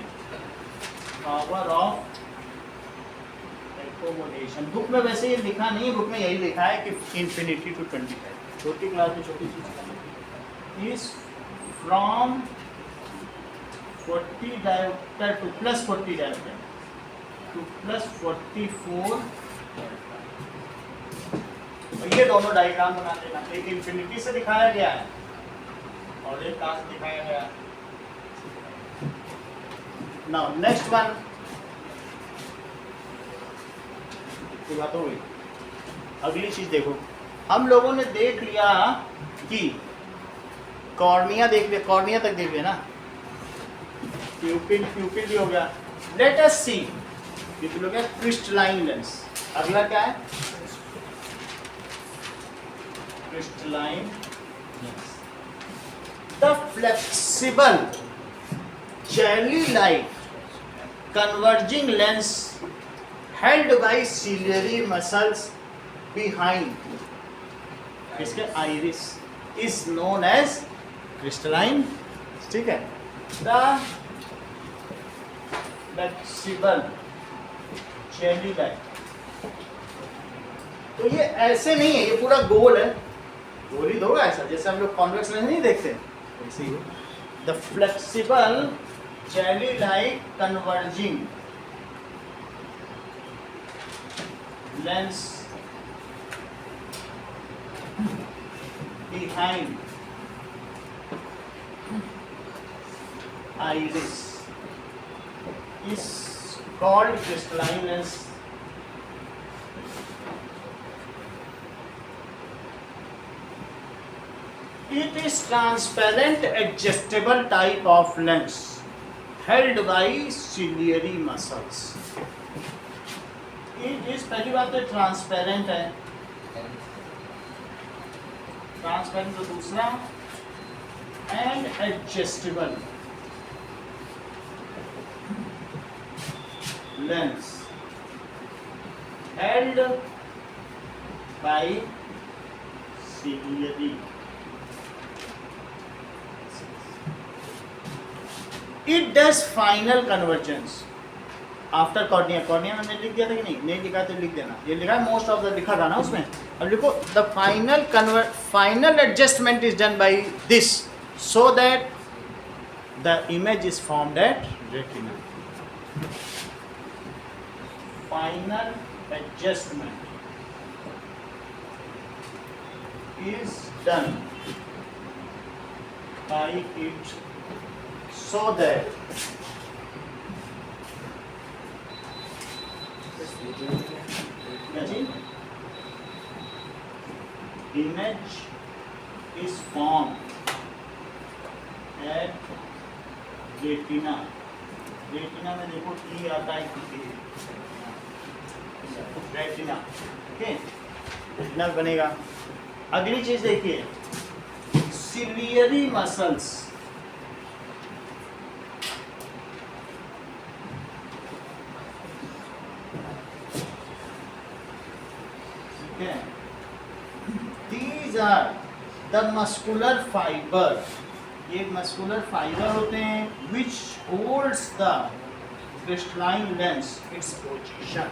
power of accommodation, book में वैसे ये लिखा नहीं है, बुक में यही लिखा है कि इन्फिनिटी टू 25, छोटी क्लास में छोटी चीज is from 40 dioptre to +40 dioptre to +44। और ये दोनों डायग्राम बना देना, एक इन्फिनिटी से दिखाया गया है और एक कहाँ से दिखाया गया है। नाउ नेक्स्ट वन, बात हो गई। अगली चीज देखो, हम लोगों ने देख लिया कि कॉर्निया देख लिया, कॉर्निया तक देख लिया ना, प्यूपिल भी हो गया। लेट अस सी, प्यूपिल हो गया, क्रिस्टलाइन लेंस। अगला क्या है, crystalline lens. The flexible jelly like converging lens held by ciliary muscles behind इसके iris is known as crystalline, ठीक है। the flexible jelly like तो ये ऐसे नहीं है, ये पूरा गोल है, गोल ही होगा ऐसा, जैसे हम लोग कॉन्वेक्स लेंस नहीं देखते वैसे ही। The flexible jelly like converging lens behind iris is called crystalline lens. It is transparent adjustable type of lens held by ciliary muscles. It is, पहली बात तो ट्रांसपेरेंट है, ट्रांसपेरेंट तो दूसरा, and adjustable lens held by ciliary. It does final convergence after cornea. Cornea में मैंने लिख दिया था कि नहीं, नहीं लिखा तो लिख देना, ये लिखा है मोस्ट ऑफ द, लिखा था ना उसमें। अब लिखो the final adjustment is done by this so that the image is formed at retina. Final adjustment is done bye it so that image is formed at retina. Retina में देखो ई आता है रेटिना, ओके, रेटिना बनेगा। अगली चीज देखिए, ciliary muscles, These are the muscular fiber. ये muscular fiber होते हैं which holds the crystalline lens its position.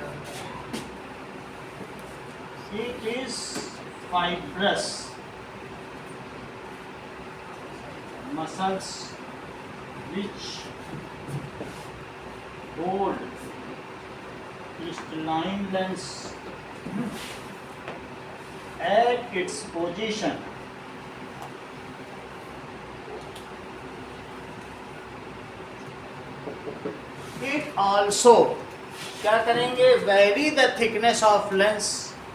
It is fibrous muscles which hold crystalline lens at its position. It also क्या करेंगे, vary the thickness of lens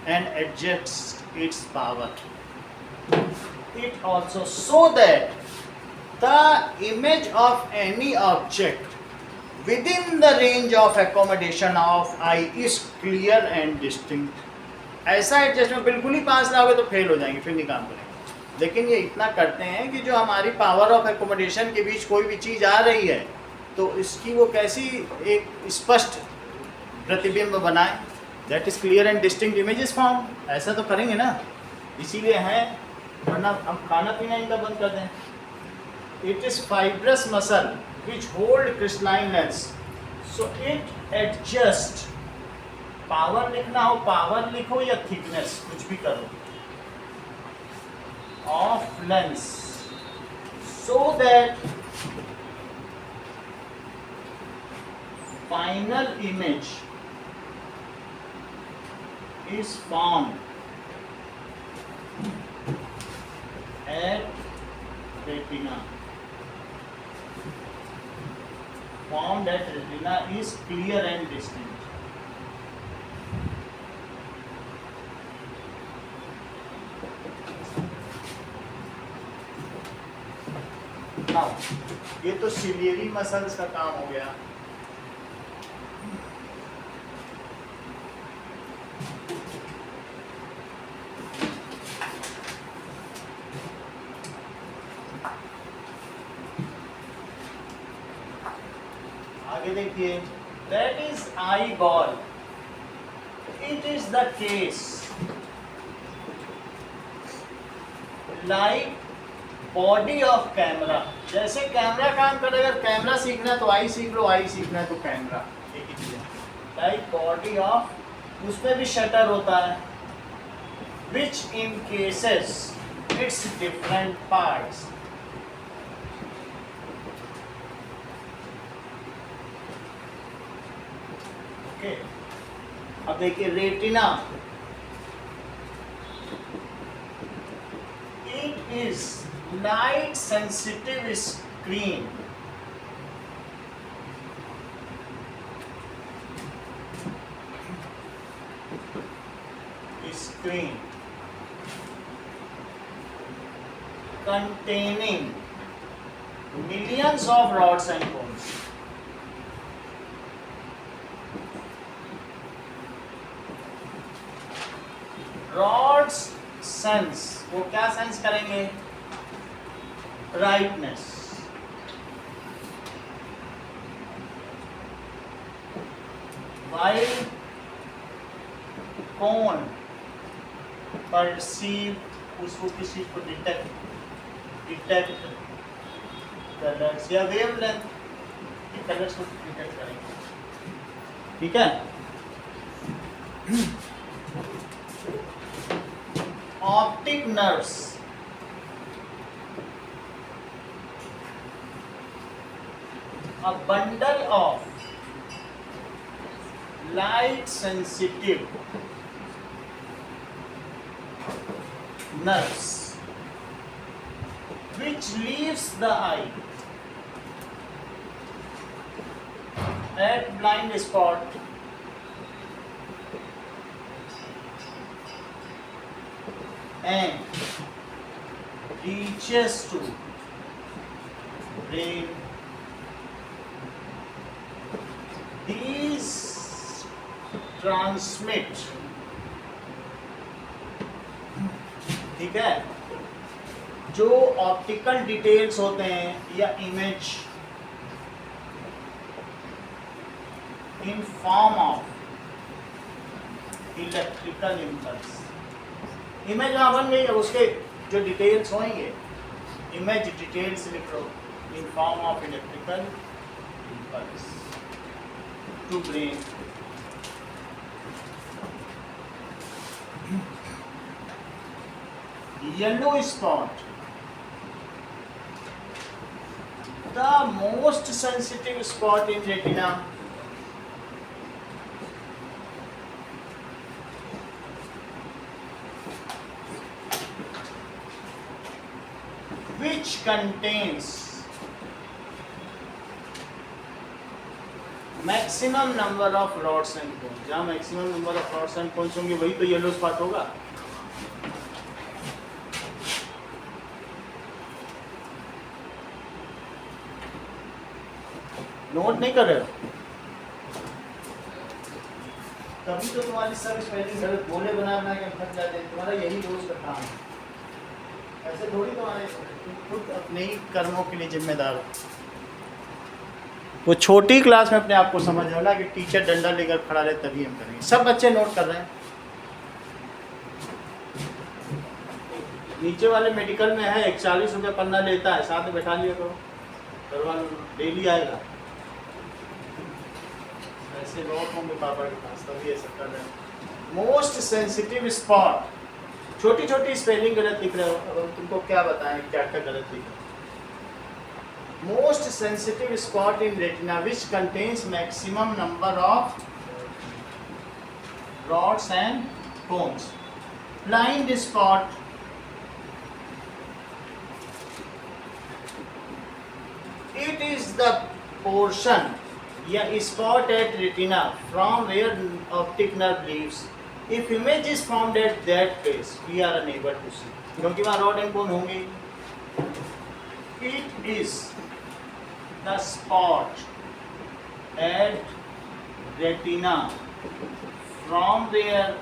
and adjust its power. It also so that the image of any object within the range of accommodation of eye is clear and distinct. ऐसा adjustment बिल्कुल ही पास लाओगे तो fail हो जाएंगे, फिर नहीं काम करेंगे। लेकिन ये इतना करते हैं कि जो हमारी पावर ऑफ एकोमोडेशन के बीच कोई भी चीज़ आ रही है तो इसकी वो कैसी एक स्पष्ट प्रतिबिंब बनाए, that is clear and distinct images form. ऐसा तो करेंगे ना, इसीलिए है, वरना हम खाना पीना इनका बंद कर दें। It is fibrous muscle which hold crystalline lens, so it adjust, power लिखना हो पावर लिखो या थिकनेस कुछ भी करो, of lens so that final image is formed at retina. Formed at retina is clear and distinct. Now, ये तो ciliary muscles का काम हो गया। आगे देखिए, that is eyeball. It is the case like body of camera. जैसे camera काम करेगा, अगर कैमरा सीखना है तो आई सीख लो, आई सीखना है तो कैमरा, एक ही चीज है। लाइक बॉडी ऑफ, उसमें भी शटर होता है, which encases its different parts. Okay. अब देखिए retina, it is light sensitive screen. Screen containing millions of rods and cones. Rods sense, वो क्या सेंस करेंगे? ब्राइटनेस. While cone perceive, उसको किसी को डिटेक्ट कलर्स या वेवलेंथ के कलर्स को डिटेक्ट करेंगे. ठीक है. Optic nerves, a bundle of light sensitive nerves which leaves the eye at blind spot and reaches to brain. These transmit, ठीक है, जो ऑप्टिकल डिटेल्स होते हैं या image in form of electrical impulse. Image वहाँ बन गई, अब उसके जो डिटेल्स होंगे, इमेज डिटेल्स लिख लो, in form of electrical impulse to brain. Yellow spot, the most sensitive spot in retina. Which contains maximum number of rods and cones. जहाँ maximum number of rods and cones होंगे वही तो yellow spot होगा. Note नहीं कर रहे हो? तभी तो तुम्हारी सब स्पेलिंग गलत, बोले बना बना के फंस जाते हैं. तुम्हारा यही रोज का काम है. ऐसे थोड़ी तुम्हारे, तुम खुद अपने ही कर्मों के लिए जिम्मेदार हो. वो छोटी क्लास में अपने आप को समझ रहे हो ना कि टीचर डंडा लेकर खड़ा रहे तभी हम करेंगे. सब बच्चे नोट कर रहे हैं. नीचे वाले मेडिकल में है 41 रुपये पन्ना लेता है, साथ में बैठा लिया करो, करवा लो, डेली आएगा. ऐसे नोट होंगे पापा के पास, तभी ऐसा कर रहे हैं. मोस्ट सेंसिटिव स्पॉट, छोटी छोटी स्पेलिंग गलत लिख रहे हो. अब हम तुमको क्या बताएं क्या क्या गलत लिख रहे हो. Most sensitive spot in retina which contains maximum number of rods and cones. Blind spot, it is the portion या spot at retina from where optic nerve leaves. If image is formed at that place, we are unable to see. क्योंकि वहाँ rod and cone होंगे. It is the spot at retina from where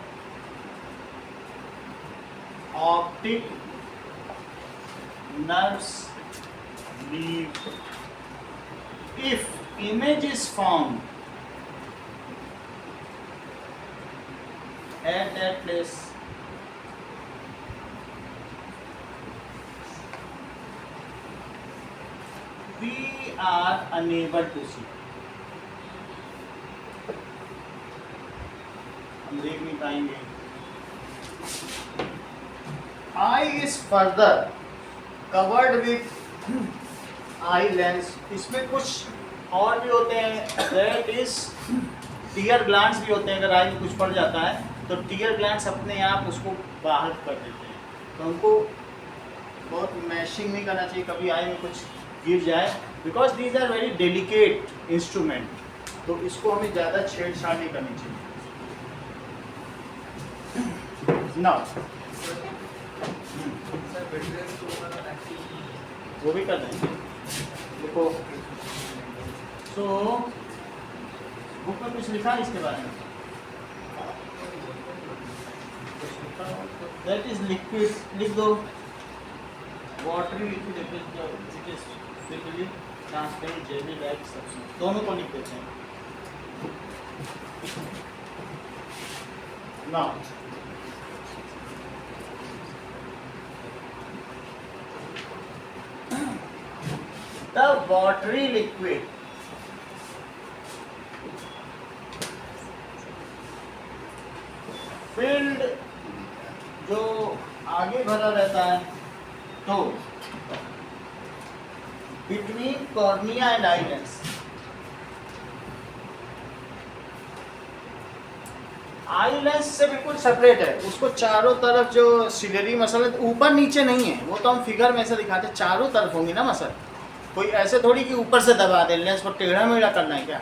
optic nerves leave. If image is formed at that place, we are unable to see. हम देख नहीं पाएंगे. Eye is further covered with eye lens. इसमें कुछ और भी होते हैं, दैट इज टीयर ग्लैंड्स भी होते हैं। अगर आई में कुछ पड़ जाता है तो टीयर ग्लैंड्स अपने आप उसको बाहर कर देते हैं। तो हमको बहुत मैशिंग नहीं करना चाहिए कभी आई में कुछ गिर जाए, because these are very delicate instrument. तो इसको हमें ज़्यादा छेड़छाड़ नहीं करनी चाहिए। ना वो भी कर देंगे। देखो सो बुक में कुछ लिखा है इसके बारे में, दैट इज लिक्विड, लिख दो watery liquid, it is liquid transparent jelly like substance, दोनों को लिख देते हैं। Now the watery liquid filled जो आगे भरा रहता है तो between cornea and eye lens, eye lens से बिल्कुल सेपरेट है। उसको चारों तरफ जो सिलेरी मसल है ऊपर नीचे नहीं है, वो तो हम फिगर में से दिखाते हैं, चारों तरफ होंगी ना मसल। कोई ऐसे थोड़ी कि ऊपर से दबा दे, लेंस को टेढ़ा मेढ़ा करना है क्या?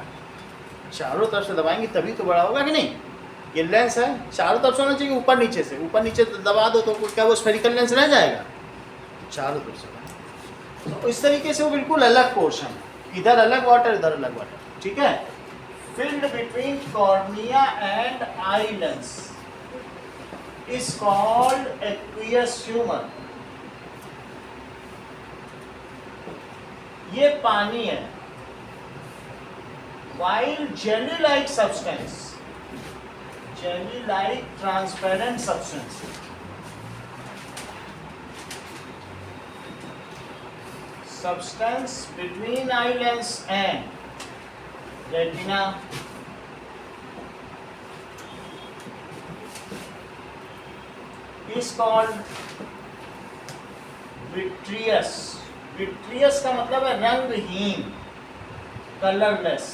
चारों तरफ से दबाएंगे तभी तो बड़ा होगा कि नहीं। ये लेंस है, चारों तरफ से होना चाहिए, ऊपर नीचे से। ऊपर नीचे दबा दो तो क्या वो स्फेरिकल लेंस रह जाएगा? चारों तरफ से। तो इस तरीके से वो बिल्कुल अलग पोर्शन है, इधर अलग वाटर इधर अलग वाटर, ठीक है। filled between cornea and eye lens is called aqueous humor। ये पानी है। while jelly like substance, jelly like transparent substance, substance between eye lens and retina is called vitreous। vitreous का मतलब है रंगहीन, कलरलेस।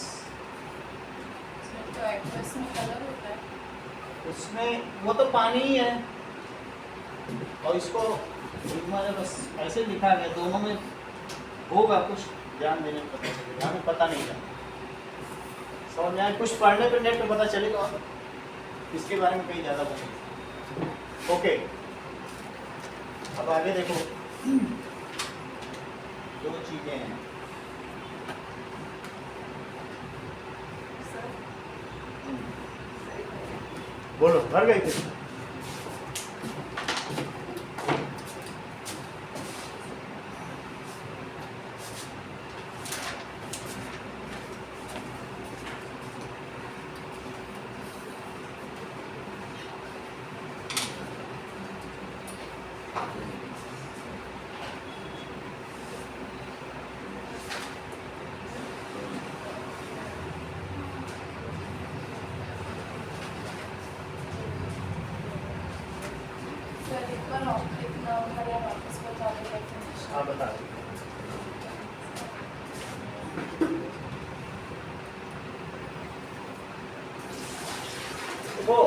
तो एक्वस में कलर होता है। उसमें वो तो पानी ही है, और इसको बस ऐसे लिखा गया, दोनों में होगा कुछ ध्यान देने को पता चलेगा, हमें पता नहीं था। समझ में आए? कुछ पढ़ने पर नेट पे पता चलेगा, इसके बारे में कहीं ज़्यादा पता नहीं। ओके, अब आगे देखो, दो चीज़ें हैं। बोलो, भर गई थी? सर एक बार ऑप्टिक नंबर या वापस बता दो डेफिनेशन। हाँ, बता दो। वो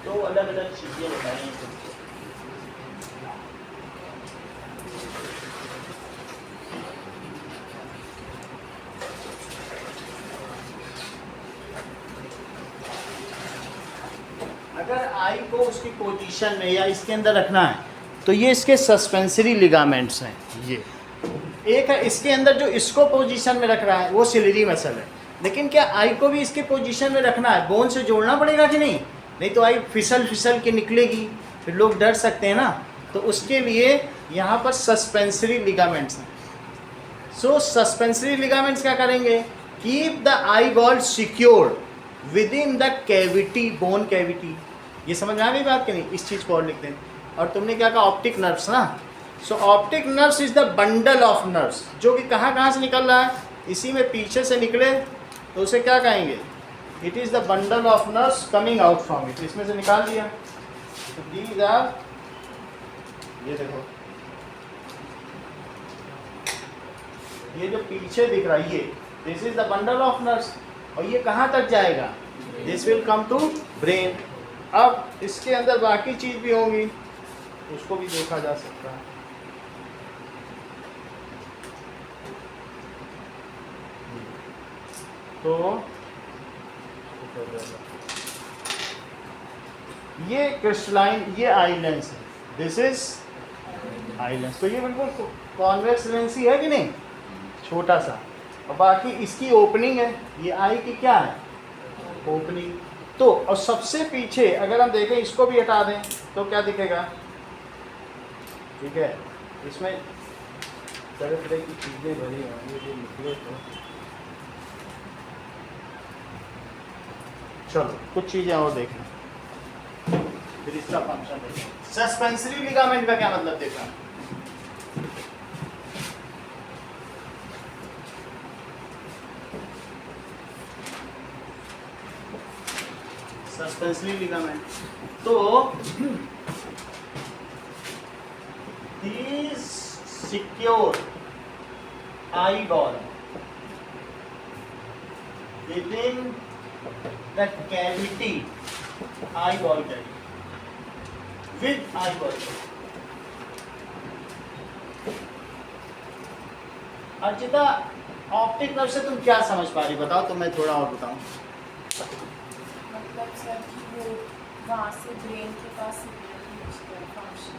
दो अलग अलग चीजें बताई हैं तुमको। अगर आई को उसकी पोजीशन में या इसके अंदर रखना है तो ये इसके सस्पेंसरी लिगामेंट्स हैं। ये एक है, इसके अंदर जो इसको पोजीशन में रख रहा है वो सिलेरी मसल है। लेकिन क्या आई को भी इसके पोजीशन में रखना है? बोन से जोड़ना पड़ेगा कि नहीं? नहीं तो आई फिसल फिसल के निकलेगी, फिर लोग डर सकते हैं ना। तो उसके लिए यहाँ पर सस्पेंसरी लिगामेंट्स हैं। सो सस्पेंसरी लिगामेंट्स क्या करेंगे? Keep the eye ball secured with in the cavity, bone cavity. ये समझ में आ गई बात कि नहीं? इस चीज़ को और लिखते हैं। और तुमने क्या कहा? ऑप्टिक नर्व्स ना। So optic nerves is the bundle of nerves, जो कि कहाँ कहाँ से निकल रहा है? इसी में पीछे से निकले तो उसे क्या कहेंगे? It is the bundle of nerves coming out from it. इसमें से निकाल दिया। तो दीज आर, ये देखो, ये जो पीछे दिख रहा है ये this is the bundle of nerves, और ये कहाँ तक जाएगा, this will come to brain. अब इसके अंदर बाकी चीज भी होंगी, उसको भी देखा जा सकता है। तो ये क्रिस्टलाइन, ये आई लेंस है, दिस इज आई लेंस। तो ये बिल्कुल कॉन्वेक्स लेंस ही है कि नहीं, छोटा सा, और बाकी इसकी ओपनिंग है, ये आई की क्या है, ओपनिंग। तो और सबसे पीछे अगर हम देखें, इसको भी हटा दें तो क्या दिखेगा, ठीक है, इसमें तरह तरह की चीज़ें भरी होंगी, जो निकले तो चलो कुछ चीज़ें और देखें, फिर इसका फंक्शन देखें। सस्पेंसरी लिगामेंट का क्या मतलब देखा, सस्पेंसरी लिगामेंट, तो these secure eyeball within the cavity, eyeball cavity, with eyeball cavity. Archita, optic nerve से तुम क्या समझ पा रही, बताओ तो मैं थोड़ा और बताऊं। मतलब सर कि वो वहाँ से ब्रेन के पास फंक्शन,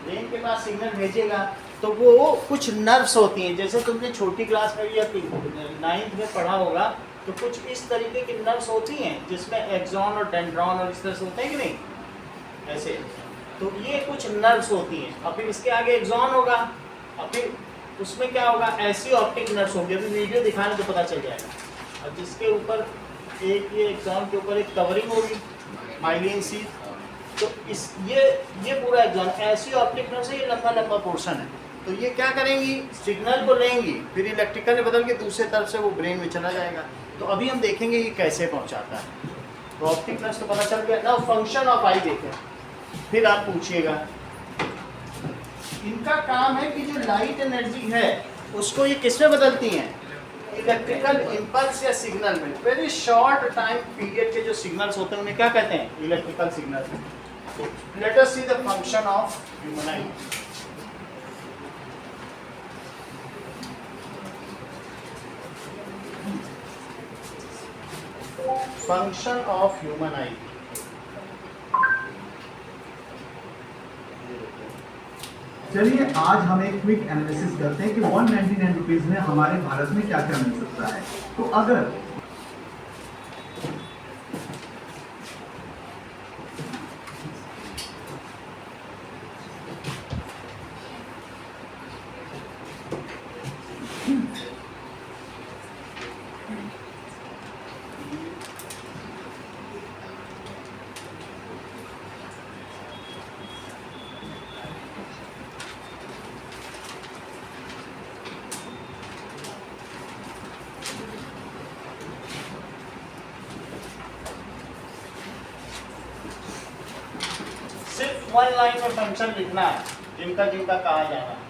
ब्रेन के पास सिग्नल भेजेगा तो वो कुछ नर्व्स होती हैं, जैसे तुमने छोटी क्लास में या 9th में पढ़ा होगा, तो कुछ इस तरीके की नर्व्स होती हैं जिसमें एक्सॉन और डेंड्रॉन और इस तरह से होते हैं कि नहीं, ऐसे। तो ये कुछ नर्व्स होती हैं, और फिर इसके आगे एक्सॉन होगा, और फिर उसमें क्या होगा, ऐसी ऑप्टिक नर्व्स होंगी, अभी वीडियो दिखाने तो पता चल जाएगा। और जिसके ऊपर एक ये एक्सॉन के ऊपर एक कवरिंग होगी, माइलिन सी, तो इस ये पूरा एक्सॉन ऐसी ऑप्टिक नर्व से ये लंबा लंबा पोर्शन है। तो ये क्या करेंगी, सिग्नल को लेंगी, फिर इलेक्ट्रिकल में बदल के दूसरे तरफ से वो ब्रेन में चला जाएगा। तो अभी हम देखेंगे ये कैसे पहुंचाता है। तो ऑप्टिक नर्व तो पता चल गया ना, फंक्शन ऑफ आई देखें, फिर आप पूछिएगा। इनका काम है कि जो लाइट एनर्जी है उसको ये किस में बदलती हैं, इलेक्ट्रिकल इम्पल्स या सिग्नल में। वेरी शॉर्ट टाइम पीरियड के जो सिग्नल्स होते हैं उन्हें क्या कहते हैं, electrical signal. Let us see the function of human I. Function of human आई, चलिए आज हम एक क्विक एनालिसिस करते हैं कि 199 रुपीज में हमारे भारत में क्या क्या मिल सकता है। तो अगर सिर्फ वन लाइन में फंक्शन लिखना है, जिनका जिनका कहा जाना है।